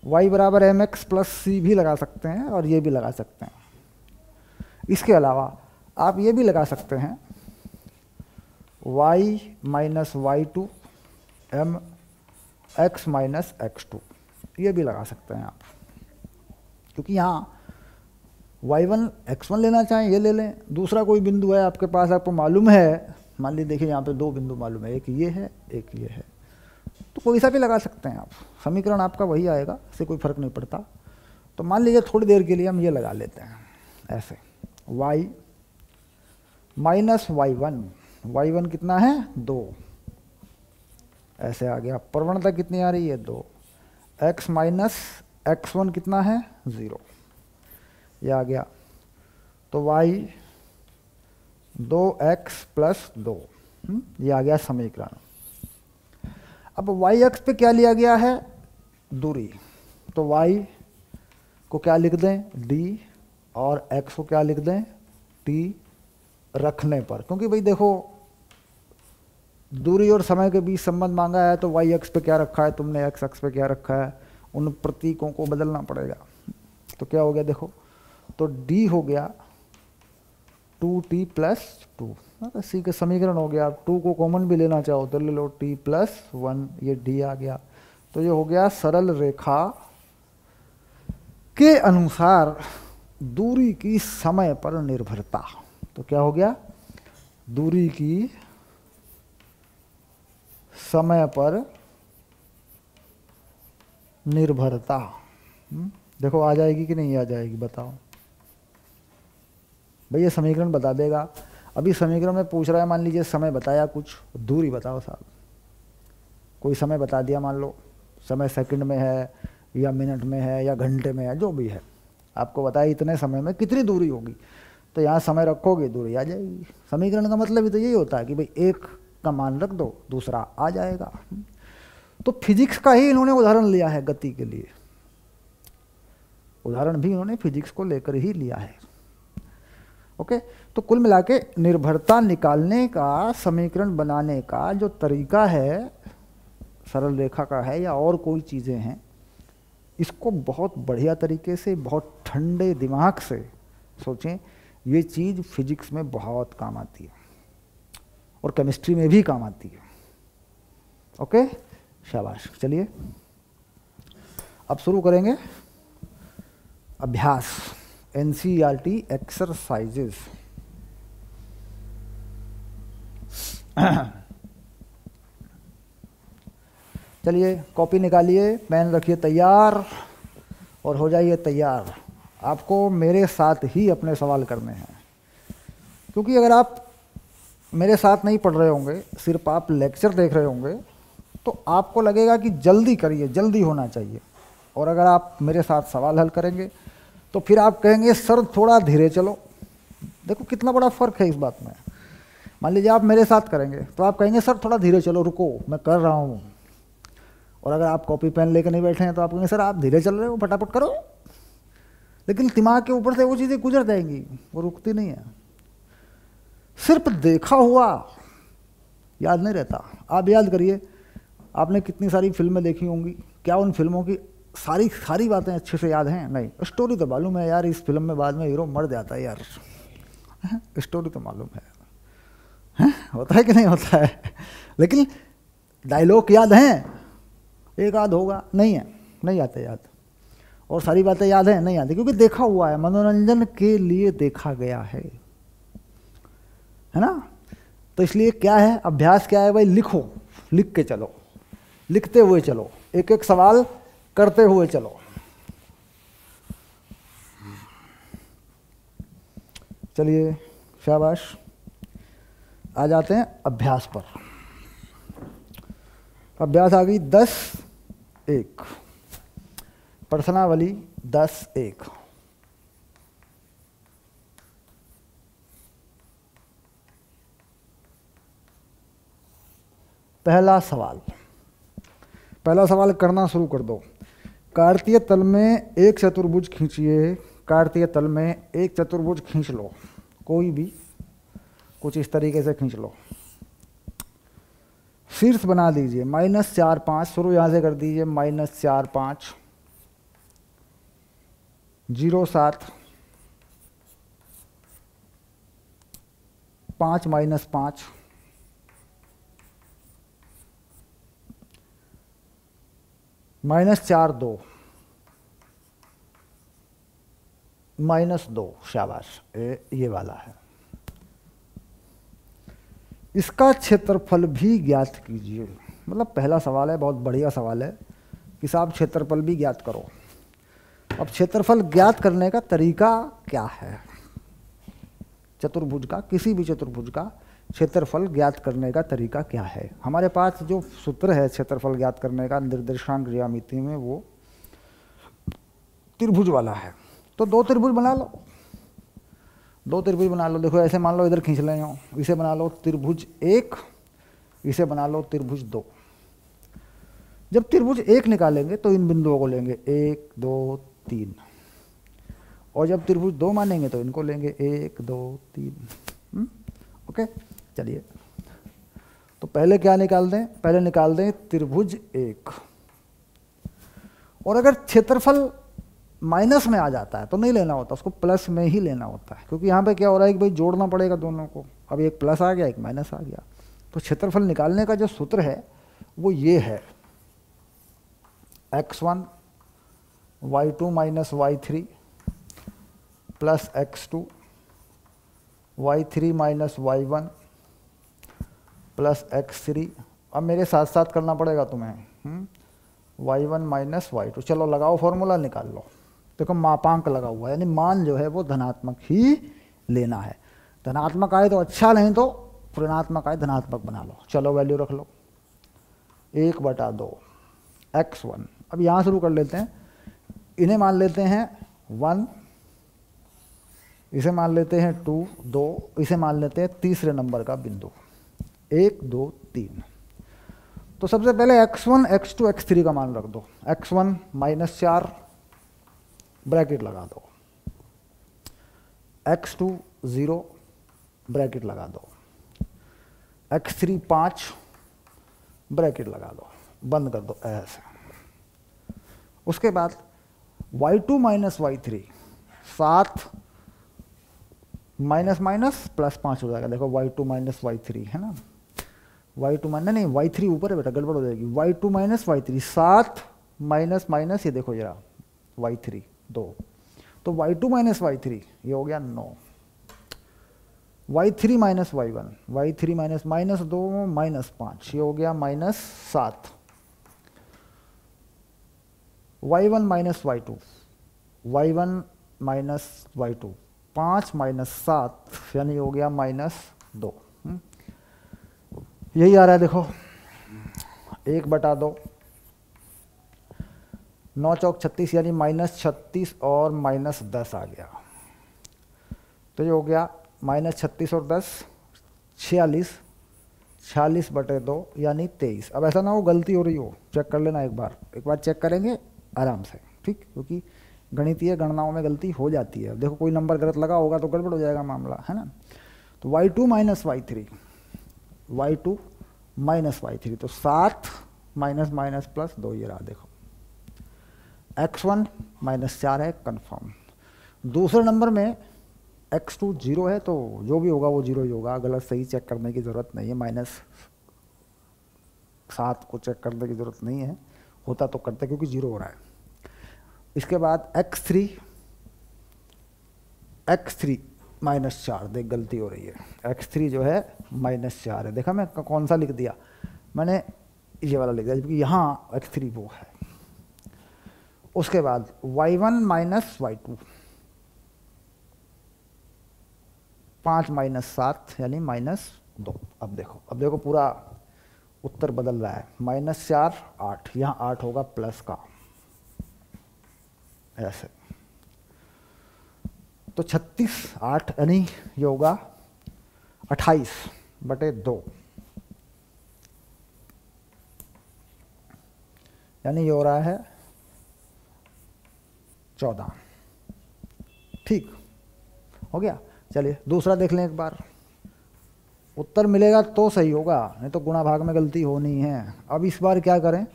y = mx + c भी लगा सकते हैं और ये भी लगा सकते हैं। इसके अलावा आप ये भी लगा सकते हैं y - y2 m x - x2, ये भी लगा सकते हैं आप, क्योंकि यहाँ y1 x1 लेना चाहें ये ले लें। दूसरा कोई बिंदु है आपके पास, आपको मालूम है, मान लीजिए देखिए यहाँ पे दो बिंदु मालूम है, एक ये है एक ये है, तो कोई सा भी लगा सकते हैं आप, समीकरण आपका वही आएगा, इससे कोई फर्क नहीं पड़ता। तो मान लीजिए थोड़ी देर के लिए हम ये लगा लेते हैं ऐसे, y - y1, y1 कितना है 2, ऐसे आ गया। प्रवणता कितनी आ रही है 2, x - x1 कितना है 0, ये आ गया। तो y 2x + 2, ये आ गया समीकरण। अब y अक्ष पे क्या लिया गया है, दूरी, तो y को क्या लिख दें d और x को क्या लिख दें t रखने पर, क्योंकि भाई देखो दूरी और समय के बीच संबंध मांगा है, तो y अक्ष पे क्या रखा है तुमने, x अक्ष पे क्या रखा है, उन प्रतीकों को बदलना पड़ेगा। तो क्या हो गया देखो, तो d हो गया 2t + 2, इसी का समीकरण हो गया। 2 को कॉमन भी लेना चाहो तो ले लो, t + 1, ये d आ गया। तो ये हो गया सरल रेखा के अनुसार दूरी की समय पर निर्भरता। तो क्या हो गया, दूरी की समय पर निर्भरता। देखो आ जाएगी कि नहीं आ जाएगी, बताओ भाई, ये समीकरण बता देगा। अभी समीकरण में पूछ रहा है, मान लीजिए समय बताया कुछ, दूरी बताओ साहब, कोई समय बता दिया, मान लो समय सेकंड में है या मिनट में है या घंटे में है, जो भी है आपको बताया इतने समय में कितनी दूरी होगी, तो यहाँ समय रखोगे दूरी आ जाएगी। समीकरण का मतलब ही तो यही होता है कि भाई एक का मान रख दो दूसरा आ जाएगा। तो फिजिक्स का ही इन्होंने उदाहरण लिया है गति के लिए, उदाहरण भी इन्होंने फिजिक्स को लेकर ही लिया है। ओके, तो कुल मिला के निर्भरता निकालने का, समीकरण बनाने का जो तरीका है, सरल रेखा का है या और कोई चीज़ें हैं, इसको बहुत बढ़िया तरीके से, बहुत ठंडे दिमाग से सोचें। ये चीज़ फिजिक्स में बहुत काम आती है और केमिस्ट्री में भी काम आती है। ओके, शाबाश। चलिए अब शुरू करेंगे अभ्यास, एनसीईआरटी एक्सरसाइजेस। चलिए कॉपी निकालिए, पेन रखिए तैयार और हो जाइए तैयार। आपको मेरे साथ ही अपने सवाल करने हैं, क्योंकि अगर आप मेरे साथ नहीं पढ़ रहे होंगे, सिर्फ आप लेक्चर देख रहे होंगे, तो आपको लगेगा कि जल्दी करिए, जल्दी होना चाहिए। और अगर आप मेरे साथ सवाल हल करेंगे तो फिर आप कहेंगे सर थोड़ा धीरे चलो। देखो कितना बड़ा फ़र्क है इस बात में। मान लीजिए आप मेरे साथ करेंगे तो आप कहेंगे सर थोड़ा धीरे चलो, रुको मैं कर रहा हूँ। और अगर आप कॉपी पेन लेकर नहीं बैठे हैं तो आप कहेंगे सर आप धीरे चल रहे हो, फटाफट करो। लेकिन दिमाग के ऊपर से वो चीज़ें गुजर जाएंगी, वो रुकती नहीं है। सिर्फ देखा हुआ याद नहीं रहता। आप याद करिए, आपने कितनी सारी फिल्में देखी होंगी, क्या उन फिल्मों की सारी बातें अच्छे से याद हैं? नहीं। स्टोरी तो मालूम है यार, इस फिल्म में बाद में हीरो मर जाता है यार, स्टोरी तो मालूम है, होता है कि नहीं होता है? लेकिन डायलॉग याद हैं? एक आध होगा, नहीं है, नहीं आते याद। और सारी बातें याद हैं? नहीं आती, क्योंकि देखा हुआ है, मनोरंजन के लिए देखा गया है ना? तो इसलिए क्या है अभ्यास, क्या है भाई? लिखो, लिख के चलो, लिखते हुए चलो, एक एक सवाल करते हुए चलो। चलिए शाबाश, आ जाते हैं अभ्यास पर। अभ्यास आ गई 10-1, प्रश्नावली 10-1। पहला सवाल करना शुरू कर दो। कार्तीय तल में एक चतुर्भुज खींचिए। कार्तीय तल में एक चतुर्भुज खींच लो, कोई भी, कुछ इस तरीके से खींच लो। शीर्ष बना दीजिए -4 5, शुरू यहाँ से कर दीजिए, -4 5 0 7 5 -5 -4 2 -2। शाबाश, ये वाला है। इसका क्षेत्रफल भी ज्ञात कीजिए। मतलब पहला सवाल है, बहुत बढ़िया सवाल है कि साहब क्षेत्रफल भी ज्ञात करो। अब क्षेत्रफल ज्ञात करने का तरीका क्या है? चतुर्भुज का, किसी भी चतुर्भुज का क्षेत्रफल ज्ञात करने का तरीका क्या है? हमारे पास जो सूत्र है क्षेत्रफल ज्ञात करने का निर्देशांक ज्यामिति में, वो त्रिभुज वाला है। तो दो त्रिभुज बना लो, दो त्रिभुज बना लो। देखो ऐसे मान लो इधर खींच रहे हो, इसे बना लो त्रिभुज 1, इसे बना लो त्रिभुज 2। जब त्रिभुज 1 निकालेंगे तो इन बिंदुओं को लेंगे 1 2 3, और जब त्रिभुज 2 मानेंगे तो इनको लेंगे 1 2 3। ओके, चलिए तो पहले क्या निकाल दें? पहले निकाल दें त्रिभुज 1। और अगर क्षेत्रफल माइनस में आ जाता है तो नहीं लेना होता, उसको प्लस में ही लेना होता है, क्योंकि यहाँ पे क्या हो रहा है कि भाई जोड़ना पड़ेगा दोनों को। अब एक प्लस आ गया, एक माइनस आ गया। तो क्षेत्रफल निकालने का जो सूत्र है वो ये है, x1 y2 - y3 plus x2 y3 - y1 plus x3। अब मेरे साथ साथ करना पड़ेगा तुम्हें, y1 - y2। चलो लगाओ फॉर्मूला, निकाल लो। देखो मापांक लगा हुआ है, यानी मान जो है वो धनात्मक ही लेना है। धनात्मक आए तो अच्छा, नहीं तो ऋणात्मक आए धनात्मक बना लो। चलो वैल्यू रख लो 1/2 x1। अब यहाँ शुरू कर लेते हैं, इन्हें मान लेते हैं 1, इसे मान लेते हैं 2, 2, इसे मान लेते हैं तीसरे नंबर का बिंदु 1, 2, 3। तो सबसे पहले x1, x2, x3 का मान रख दो। x1 -4 ब्रैकेट लगा दो, x2 0 ब्रैकेट लगा दो, x3 5 ब्रैकेट लगा दो, बंद कर दो ऐसे। उसके बाद y2 - y3 7 minus minus plus 5 हो जाएगा। देखो y2 - y3 है ना, y2 नहीं y3 ऊपर है बेटा, गड़बड़ हो जाएगी। y2 - y3 7 माइनस माइनस, ये देखो जरा y3 2, तो y2 - y3 ये हो गया 9, y3 - y1, y3 -2 -5 ये हो गया -7, y1 - y2, y1 - y2 5 -7 यानी हो गया -2। यही आ रहा है देखो 1/2, 9 चौक 36 यानी -36 और -10 आ गया। तो ये हो गया -36 और 10 46, 46/2 यानी 23। अब ऐसा ना हो गलती हो रही हो, चेक कर लेना एक बार चेक करेंगे आराम से, ठीक, क्योंकि गणितीय गणनाओं में गलती हो जाती है। देखो कोई नंबर गलत लगा होगा तो गड़बड़ हो जाएगा मामला, है ना। तो y2 - y3, y2 - y3 तो 7 माइनस माइनस प्लस 2 ये रहा देखो। x1 -4 है कंफर्म। दूसरे नंबर में x2 0 है, तो जो भी होगा वो 0 ही होगा, गलत सही चेक करने की ज़रूरत नहीं है। -7 को चेक करने की ज़रूरत नहीं है, होता तो करते क्योंकि 0 हो रहा है। इसके बाद x3 -4, देख गलती हो रही है, x3 जो है -4 है। देखा मैं कौन सा लिख दिया, मैंने ये वाला लिख दिया, जबकि यहाँ x3 वो है। उसके बाद y1 - y2 5 -7 यानी -2। अब देखो पूरा उत्तर बदल रहा है, -4 8, यहाँ 8 होगा प्लस का ऐसे। तो 36 8 यानी ये होगा 28/2 यानी ये हो रहा है 14। ठीक हो गया। चलिए दूसरा देख लें एक बार, उत्तर मिलेगा तो सही होगा, नहीं तो गुणा भाग में गलती होनी है। अब इस बार क्या करें,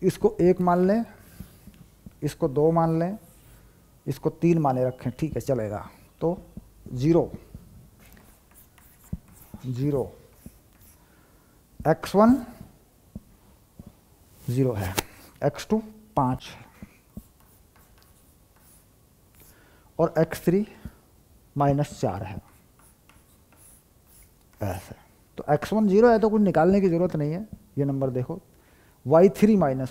इसको 1 मान लें, इसको 2 मान लें, इसको 3 माने रखें, ठीक है चलेगा। तो 0 0 x1 0 है, x2 5 है और x3 -4 है ऐसे। तो x1 0 है तो कुछ निकालने की ज़रूरत नहीं है। ये नंबर देखो y3 - y1,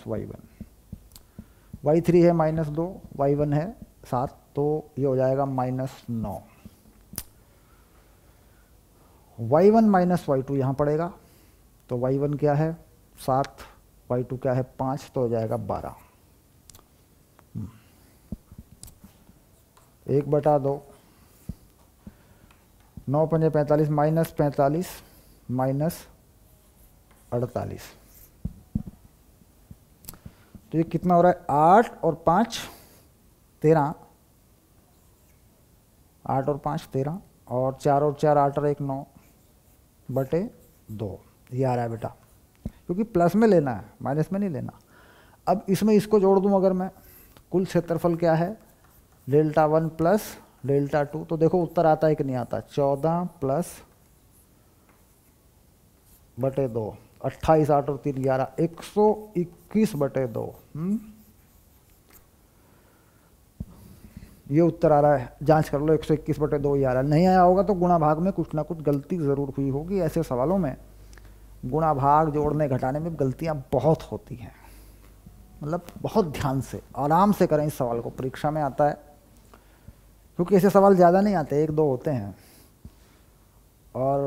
y3 है -2, y1 है 7, तो ये हो जाएगा -9। y1 - y2 यहाँ पड़ेगा, तो y1 क्या है 7, y2 क्या है 5, तो हो जाएगा 12। 1/2, 9 पंजे 45 -45 -48, तो ये कितना हो रहा है 8 और 5 13, 8 और 5 13, और 4 और 4 8 और 1 9/2 ये आ रहा है बेटा, क्योंकि प्लस में लेना है माइनस में नहीं लेना। अब इसमें इसको जोड़ दूं अगर मैं, कुल क्षेत्रफल क्या है Δ1 + Δ2, तो देखो उत्तर आता है कि नहीं आता, 14 + 2, 28 8 और 3 11, 121/2। ये उत्तर आ रहा है, जांच कर लो 121/2 ही आ रहा है। नहीं आया होगा तो गुणा भाग में कुछ ना कुछ गलती ज़रूर हुई होगी। ऐसे सवालों में गुणा भाग जोड़ने घटाने में गलतियां बहुत होती हैं, मतलब बहुत ध्यान से आराम से करें इस सवाल को, परीक्षा में आता है, क्योंकि ऐसे सवाल ज़्यादा नहीं आते, 1 2 होते हैं। और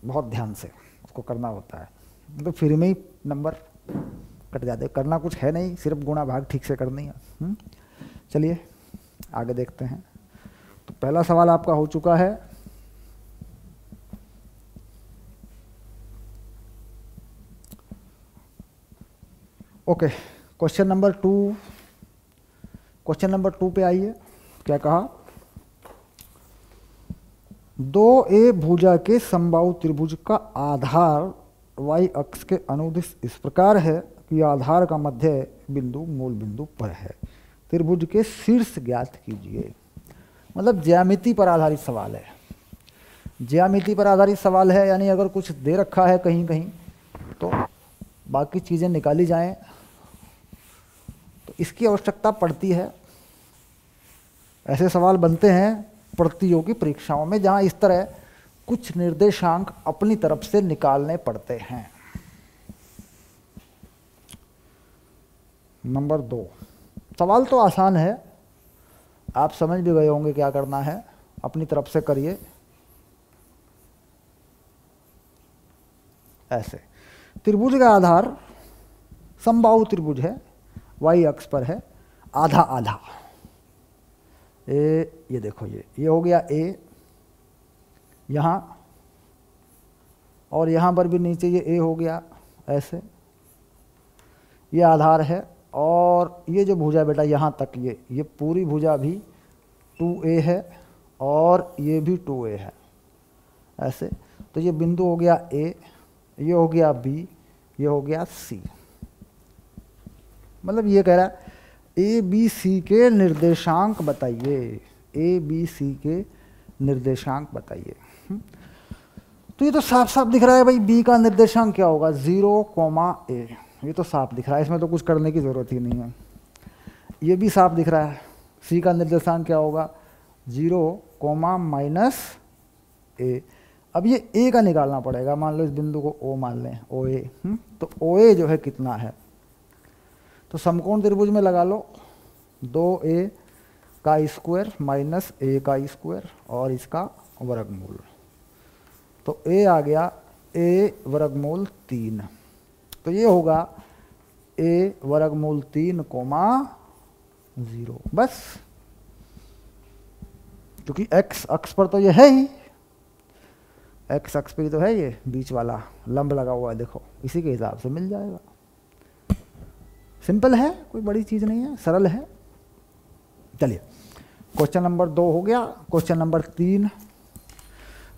बहुत ध्यान से उसको करना होता है, तो फ्री में ही नंबर कट जाते हैं। करना कुछ है नहीं, सिर्फ गुणा भाग ठीक से करनी है। चलिए आगे देखते हैं। तो पहला सवाल आपका हो चुका है। Okay, question number 2, question number 2 पे आइए। क्या कहा? 2a भुजा के समबाहु त्रिभुज का आधार y अक्ष के अनुदिश इस प्रकार है कि आधार का मध्य बिंदु मूल बिंदु पर है। त्रिभुज के शीर्ष ज्ञात कीजिए। मतलब ज्यामिति पर आधारित सवाल है। ज्यामिति पर आधारित सवाल है, यानी अगर कुछ दे रखा है कहीं कहीं तो बाकी चीज़ें निकाली जाएं, तो इसकी आवश्यकता पड़ती है। ऐसे सवाल बनते हैं प्रतियोगी परीक्षाओं में जहां इस तरह कुछ निर्देशांक अपनी तरफ से निकालने पड़ते हैं। नंबर 2, सवाल तो आसान है, आप समझ भी गए होंगे क्या करना है, अपनी तरफ से करिए। ऐसे त्रिभुज का आधार समबाहु त्रिभुज है, y अक्ष पर है, आधा आधा। ये देखो, ये हो गया a यहाँ, और यहाँ पर भी नीचे ये a हो गया ऐसे। ये आधार है, और ये जो भुजा बेटा यहाँ तक, ये पूरी भुजा भी 2a है, और ये भी 2a है ऐसे। तो ये बिंदु हो गया a, ये हो गया b, ये हो गया c। मतलब ये कह रहा है ए बी सी के निर्देशांक बताइए, ए बी सी के निर्देशांक बताइए। तो ये तो साफ साफ दिख रहा है भाई, बी का निर्देशांक क्या होगा, 0, a। ये तो साफ दिख रहा है, इसमें तो कुछ करने की ज़रूरत ही नहीं है। ये भी साफ दिख रहा है, सी का निर्देशांक क्या होगा, 0, -a। अब ये a का निकालना पड़ेगा। मान लो इस बिंदु को o मान लें, OA। तो OA जो है कितना है, तो समकोण त्रिभुज में लगा लो 2a का स्क्वायर माइनस a का स्क्वायर और इसका वर्गमूल। तो a आ गया a वर्गमूल 3। तो ये होगा a वर्गमूल 3, 0। बस, क्योंकि x अक्ष पर तो ये है ही, x अक्ष पर तो है, ये बीच वाला लंब लगा हुआ है, देखो इसी के हिसाब से मिल जाएगा। सिंपल है, कोई बड़ी चीज़ नहीं है, सरल है। चलिए क्वेश्चन नंबर 2 हो गया। क्वेश्चन नंबर 3,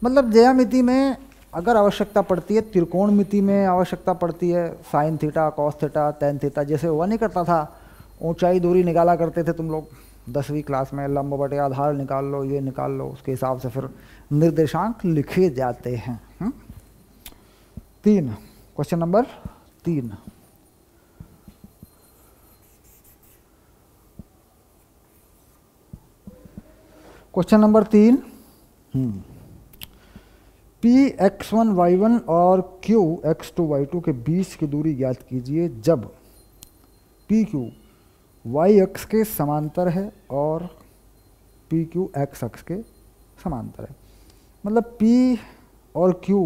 मतलब ज्यामिति में अगर आवश्यकता पड़ती है, त्रिकोणमिति में आवश्यकता पड़ती है, sine theta, cos theta, tan theta, जैसे हुआ नहीं करता था, ऊंचाई दूरी निकाला करते थे तुम लोग 10वीं क्लास में, लंब बटे आधार निकाल लो, ये निकाल लो, उसके हिसाब से फिर निर्देशांक लिखे जाते हैं। 3, question number 3, question number 3, P x1 y1 और q x2 y2 के बीच की दूरी ज्ञात कीजिए जब पी क्यू y अक्ष के समांतर है और पी क्यू x अक्ष के समांतर है। मतलब p और q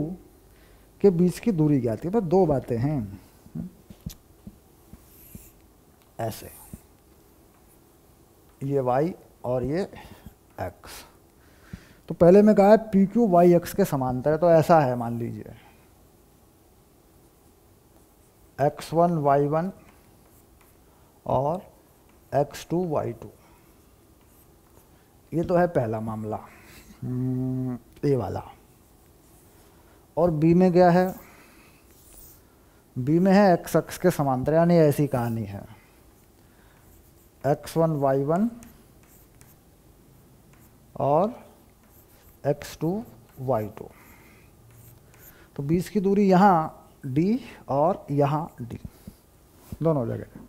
के बीच की दूरी ज्ञात कीजिए। तो दो बातें हैं ऐसे, ये y और ये x। तो पहले में कहा है पी क्यू वाई एक्स के समांतर है, तो ऐसा है, मान लीजिए x1 y1 और x2 y2। ये तो है पहला मामला, ए वाला। और बी में क्या है, बी में है x अक्ष के समांतर, यानी ऐसी कहानी है, x1 y1 और x2 y2। तो बीच की दूरी यहाँ d और यहाँ d, दोनों जगह।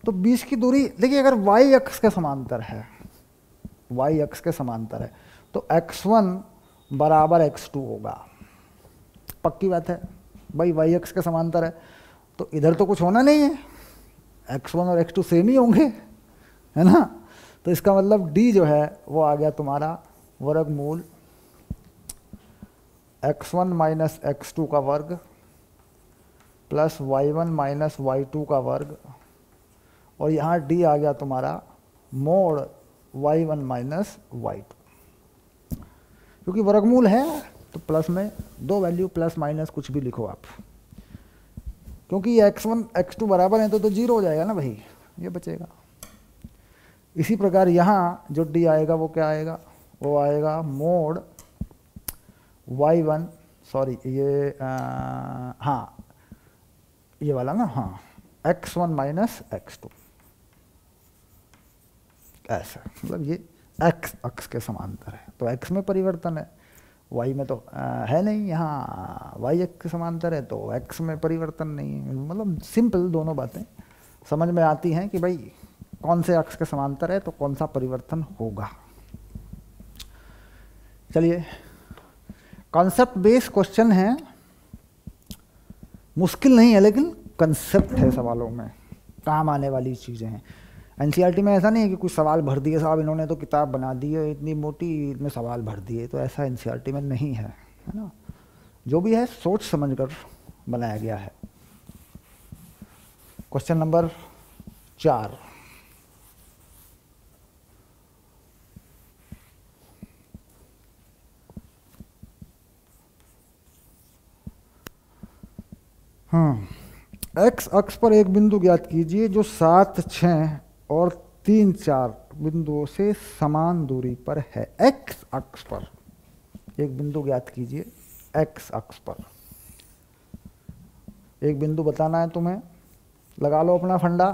तो बीच की दूरी देखिए, अगर y अक्ष के समांतर है, y अक्ष के समांतर है, तो x1 बराबर x2 होगा। पक्की बात है भाई, y अक्ष के समांतर है तो इधर तो कुछ होना नहीं है, x1 और x2 सेम ही होंगे, है ना। तो इसका मतलब d जो है वो आ गया तुम्हारा वर्गमूल x1 माइनस x2 का वर्ग प्लस y1 माइनस y2 का वर्ग, और यहाँ d आ गया तुम्हारा मोड y1 माइनस y2। क्योंकि वर्गमूल है तो प्लस में दो वैल्यू प्लस माइनस कुछ भी लिखो आप, क्योंकि ये x1 x2 बराबर है तो जीरो हो जाएगा ना भाई, ये बचेगा। इसी प्रकार यहाँ जो d आएगा वो क्या आएगा, वो आएगा मोड y1, सॉरी ये हाँ ये वाला ना, हाँ x1 माइनस x2, ऐसा मतलब ये x अक्ष के समांतर है तो x में परिवर्तन है, y में तो है नहीं, यहाँ y अक्ष के समांतर है तो x में परिवर्तन नहीं है। मतलब सिंपल दोनों बातें समझ में आती हैं कि भाई कौन से अक्ष के समांतर है तो कौन सा परिवर्तन होगा। चलिए, कॉन्सेप्ट बेस्ड क्वेश्चन है, मुश्किल नहीं है लेकिन कंसेप्ट है, सवालों में काम आने वाली चीज़ें हैं। एनसीईआरटी में ऐसा नहीं है कि कुछ सवाल भर दिए साहब इन्होंने तो किताब बना दी है इतनी मोटी, इतने सवाल भर दिए, तो ऐसा एनसीईआरटी में नहीं है, है ना। जो भी है सोच समझकर बनाया गया है। क्वेश्चन नंबर 4, एक्स अक्ष पर एक बिंदु ज्ञात कीजिए जो 7, 6 और 3, 4 बिंदुओं से समान दूरी पर है। एक्स अक्ष पर एक बिंदु ज्ञात कीजिए, एक्स अक्ष पर एक बिंदु बताना है तुम्हें, लगा लो अपना फंडा,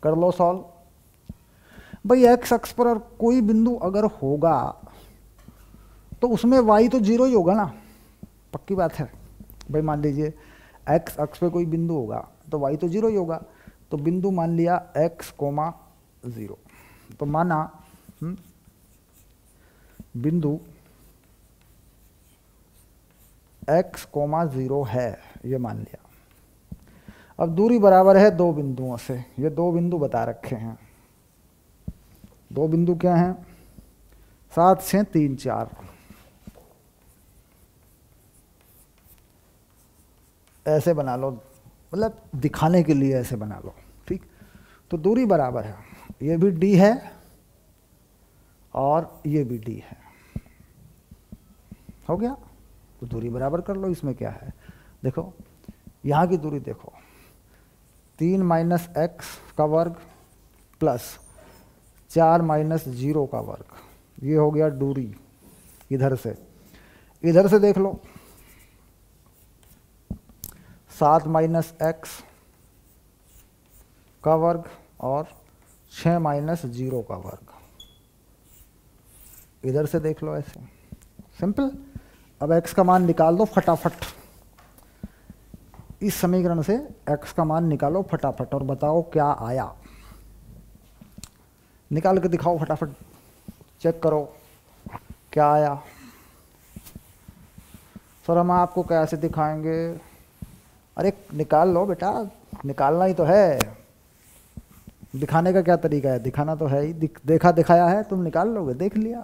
कर लो सॉल्व। भाई एक्स अक्ष पर और कोई बिंदु अगर होगा तो उसमें वाई तो जीरो ही होगा ना, पक्की बात है। भाई मान लीजिए एक्स अक्ष पे कोई बिंदु होगा तो वाई तो जीरो ही होगा, तो बिंदु मान लिया x, 0, तो माना बिंदु x, 0 है, ये मान लिया। अब दूरी बराबर है दो बिंदुओं से, ये दो बिंदु बता रखे हैं। दो बिंदु क्या हैं, 7, 6, 3, 4। ऐसे बना लो, मतलब दिखाने के लिए ऐसे बना लो, ठीक। तो दूरी बराबर है, ये भी d है और ये भी d है, हो गया। तो दूरी बराबर कर लो, इसमें क्या है, देखो यहाँ की दूरी देखो, 3 माइनस एक्स का वर्ग प्लस 4 माइनस 0 का वर्ग, ये हो गया दूरी। इधर से देख लो, 7 माइनस एक्स का वर्ग और 6 माइनस 0 का वर्ग, इधर से देख लो ऐसे, सिंपल। अब x का मान निकाल दो फटाफट, इस समीकरण से x का मान निकालो फटाफट और बताओ क्या आया। निकाल के दिखाओ फटाफट, चेक करो क्या आया। सर हम आपको कैसे दिखाएंगे, अरे निकाल लो बेटा, निकालना ही तो है, दिखाने का क्या तरीका है, दिखाना तो है ही, देखा दिखाया है, तुम निकाल लोगे, देख लिया।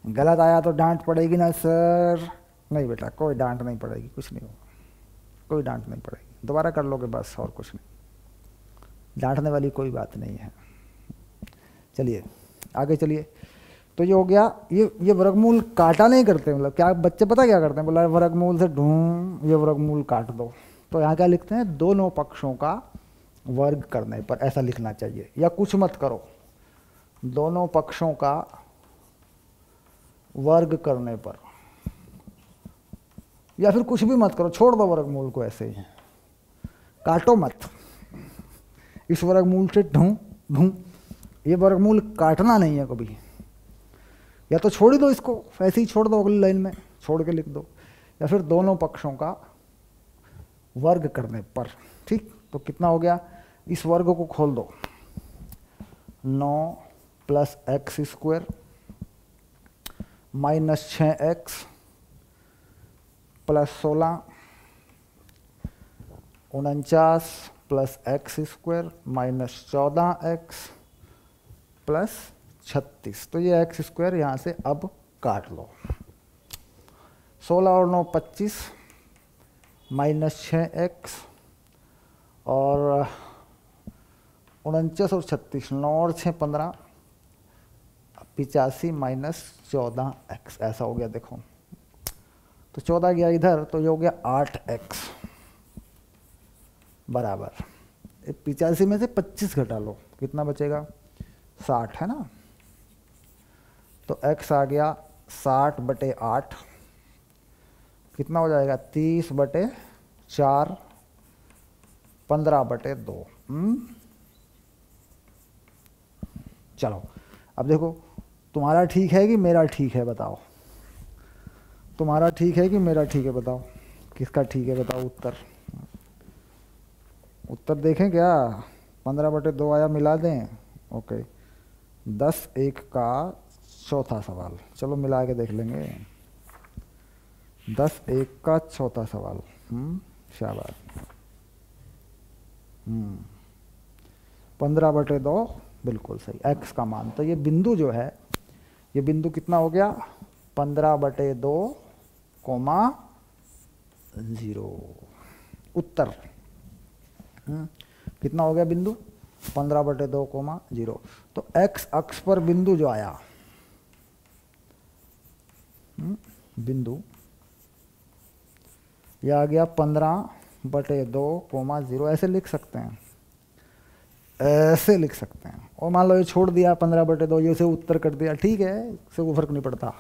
गलत आया तो डांट पड़ेगी ना सर, नहीं बेटा कोई डांट नहीं पड़ेगी, कुछ नहीं होगा, कोई डांट नहीं पड़ेगी, दोबारा कर लोगे बस, और कुछ नहीं, डांटने वाली कोई बात नहीं है। चलिए आगे चलिए। तो ये हो गया, ये वर्गमूल काटा नहीं करते, मतलब क्या बच्चे पता क्या करते हैं, बोला वर्गमूल से ढूंढ ये वर्गमूल काट दो, तो यहाँ क्या लिखते हैं, दोनों पक्षों का वर्ग करने पर, ऐसा लिखना चाहिए। या कुछ मत करो, दोनों पक्षों का वर्ग करने पर, या फिर कुछ भी मत करो, छोड़ दो वर्गमूल को ऐसे ही, काटो मत। इस वर्गमूल से ढूंढ, ये वर्गमूल काटना नहीं है कभी, या तो छोड़ ही दो इसको, ऐसे ही छोड़ दो, अगली लाइन में छोड़ के लिख दो, या फिर दोनों पक्षों का वर्ग करने पर, ठीक। तो कितना हो गया, इस वर्ग को खोल दो, 9 plus x square minus 6x plus 16, 49 plus x square minus 14x plus 36। तो ये एक्स स्क्वायर यहाँ से अब काट लो, 16 और 9 25 माइनस 6x और 49 और 36, 9 और 6 15, 85 माइनस 14x ऐसा हो गया। देखो तो 14 गया इधर तो ये हो गया 8x बराबर 85 में से 25 घटा लो, कितना बचेगा 60 है ना। तो x आ गया 60/8, कितना हो जाएगा 30/4, 15/2। चलो अब देखो तुम्हारा ठीक है कि मेरा ठीक है बताओ, तुम्हारा ठीक है कि मेरा ठीक है बताओ, किसका ठीक है बताओ। उत्तर देखें क्या, 15/2 आया, मिला दें। ओके 10(1) का चौथा सवाल, चलो मिला के देख लेंगे। 10(1) का चौथा सवाल, शाबाश। 15/2 बिल्कुल सही, x का मान। तो ये बिंदु जो है, ये बिंदु कितना हो गया 15/2, 0। उत्तर कितना हो गया बिंदु 15/2, 0। तो x अक्ष पर बिंदु जो आया, बिंदु यह आ गया 15/2, 0। ऐसे लिख सकते हैं, ऐसे लिख सकते हैं। और मान लो ये छोड़ दिया 15/2, ये उसे उत्तर कर दिया, ठीक है, इससे कोई फर्क नहीं पड़ता।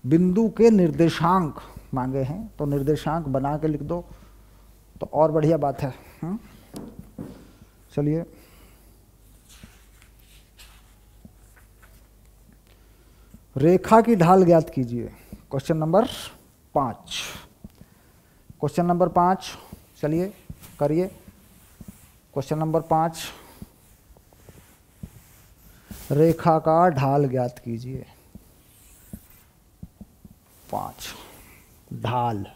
बिंदु के निर्देशांक मांगे हैं तो निर्देशांक बना के लिख दो तो और बढ़िया बात है। चलिए रेखा की ढाल ज्ञात कीजिए। Question number 5। क्वेश्चन नंबर 5 चलिए करिए। क्वेश्चन नंबर 5, रेखा का ढाल ज्ञात कीजिए। 5 ढाल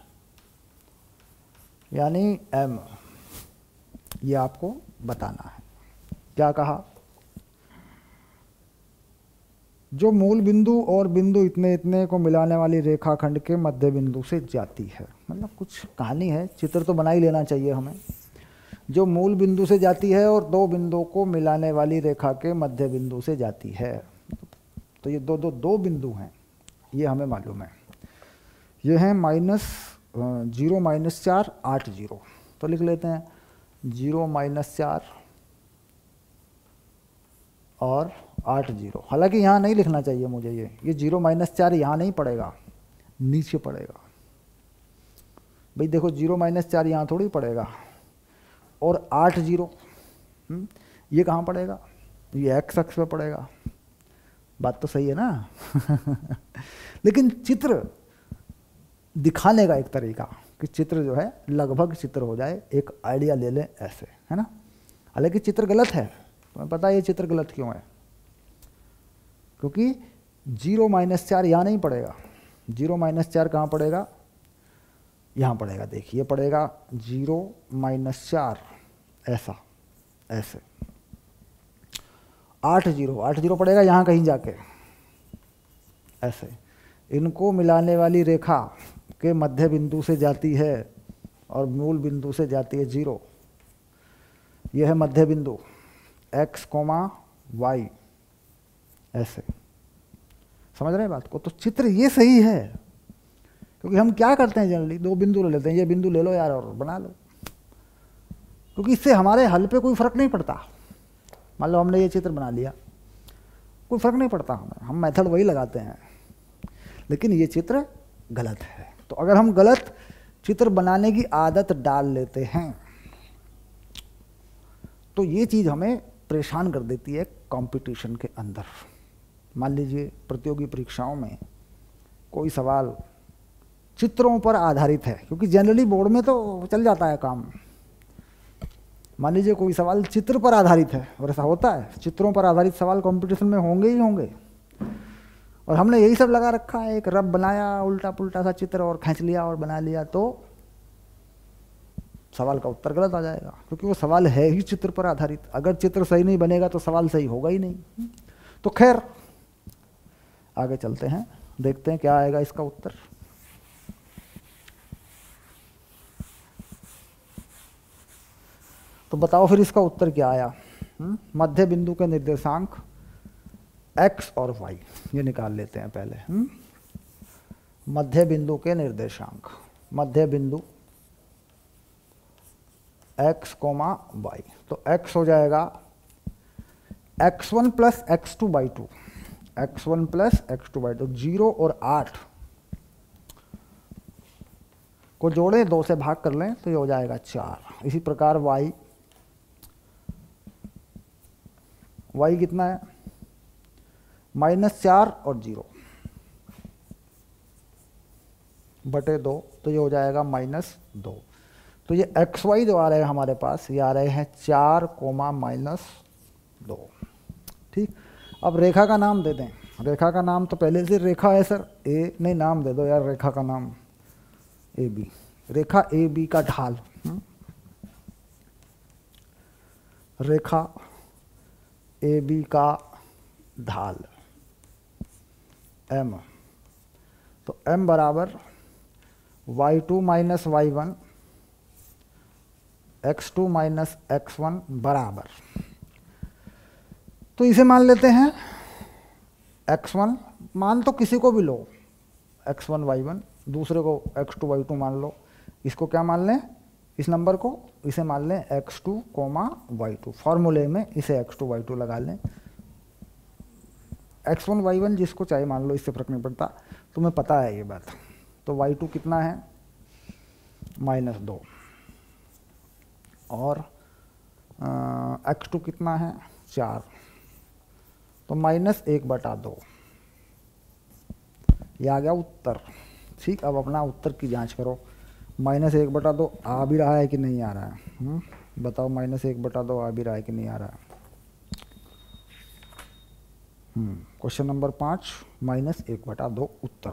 यानी m, ये आपको बताना है। क्या कहा, जो मूल बिंदु और बिंदु इतने इतने को मिलाने वाली रेखाखंड के मध्य बिंदु से जाती है। मतलब कुछ कहानी है, चित्र तो बना ही लेना चाहिए हमें। जो मूल बिंदु से जाती है और दो बिंदुओं को मिलाने वाली रेखा के मध्य बिंदु से जाती है। तो ये दो बिंदु हैं, ये हमें मालूम है। ये हैं -0 -4 8 0। तो लिख लेते हैं 0 -4 और 8 0। हालांकि यहाँ नहीं लिखना चाहिए मुझे, ये 0 -4 यहाँ नहीं पड़ेगा, नीचे पड़ेगा। भाई देखो 0 -4 यहाँ थोड़ी पड़ेगा। और 8 0 ये कहाँ पड़ेगा, ये x अक्ष पे पड़ेगा। बात तो सही है ना। लेकिन चित्र दिखाने का एक तरीका कि चित्र जो है लगभग चित्र हो जाए, एक आइडिया ले लें ऐसे, है ना। हालांकि चित्र गलत है, तुम्हें पता है ये चित्र गलत क्यों है, क्योंकि 0 -4 यहाँ नहीं पड़ेगा। 0 -4 कहाँ पड़ेगा, यहाँ पड़ेगा। देखिए पड़ेगा 0 -4 ऐसा, ऐसे 8 0 पड़ेगा यहाँ कहीं जाके ऐसे। इनको मिलाने वाली रेखा के मध्य बिंदु से जाती है और मूल बिंदु से जाती है 0। यह है मध्य बिंदु x, y ऐसे। समझ रहे हैं बात को। तो चित्र ये सही है, क्योंकि हम क्या करते हैं जनरली, दो बिंदु ले लेते हैं, ये बिंदु ले लो यार और बना लो, क्योंकि इससे हमारे हल पे कोई फर्क नहीं पड़ता। मान लो हमने ये चित्र बना लिया, कोई फर्क नहीं पड़ता हमें, हम मेथड वही लगाते हैं। लेकिन ये चित्र गलत है। तो अगर हम गलत चित्र बनाने की आदत डाल लेते हैं तो ये चीज़ हमें परेशान कर देती है कंपटीशन के अंदर। मान लीजिए प्रतियोगी परीक्षाओं में कोई सवाल चित्रों पर आधारित है, क्योंकि जनरली बोर्ड में तो चल जाता है काम। मान लीजिए कोई सवाल चित्र पर आधारित है, और ऐसा होता है, चित्रों पर आधारित सवाल कंपटीशन में होंगे ही होंगे। और हमने यही सब लगा रखा है, एक रब बनाया उल्टा पुल्टा सा चित्र और खींच लिया और बना लिया, तो सवाल का उत्तर गलत आ जाएगा, क्योंकि वो सवाल है ही चित्र पर आधारित। अगर चित्र सही नहीं बनेगा तो सवाल सही होगा ही नहीं। तो खैर आगे चलते हैं, देखते हैं क्या आएगा इसका उत्तर। तो बताओ फिर इसका उत्तर क्या आया। मध्य बिंदु के निर्देशांक x और y ये निकाल लेते हैं पहले। मध्य बिंदु के निर्देशांक, मध्य बिंदु x, y, तो x हो जाएगा x1 plus x2/2, x1 plus x2/2, 0 और 8 को जोड़ें, 2 से भाग कर लें तो ये हो जाएगा 4। इसी प्रकार y कितना है, -4 और 0 बटे 2, तो ये हो जाएगा -2। तो ये xy जो आ रहे हैं हमारे पास, ये आ रहे हैं 4, -2। ठीक, अब रेखा का नाम दे दें। रेखा का नाम तो पहले से रेखा है सर, ए नहीं, नाम दे दो यार रेखा का नाम, A B. Rekha A B का ढाल, रेखा ए बी का ढाल m, तो m बराबर y2 minus y1 x2 minus x1 बराबर, तो इसे मान लेते हैं x1, मान तो किसी को भी लो, x1 y1, दूसरे को x2 y2 मान लो। इसको क्या मान लें, इस नंबर को, इसे मान लें x2, y2। फॉर्मूले में इसे x2 y2 लगा लें। x1 y1 जिसको चाहे मान लो, इससे फर्क नहीं पड़ता, तुम्हें पता है ये बात। तो y2 कितना है, -2, और x2 कितना है, 4, तो -1/2। ये आ गया उत्तर। ठीक, अब अपना उत्तर की जांच करो। -1/2 आ भी रहा है कि नहीं आ रहा है, बताओ। -1/2 आ भी रहा है कि नहीं आ रहा है। क्वेश्चन नंबर 5, -1/2 उत्तर।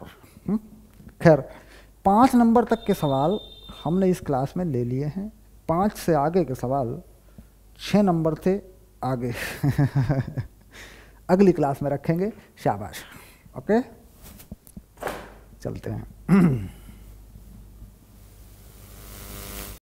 खैर, 5 नंबर तक के सवाल हमने इस क्लास में ले लिए हैं। 5 से आगे के सवाल 6 नंबर थे आगे अगली क्लास में रखेंगे। शाबाश, ओके, चलते हैं।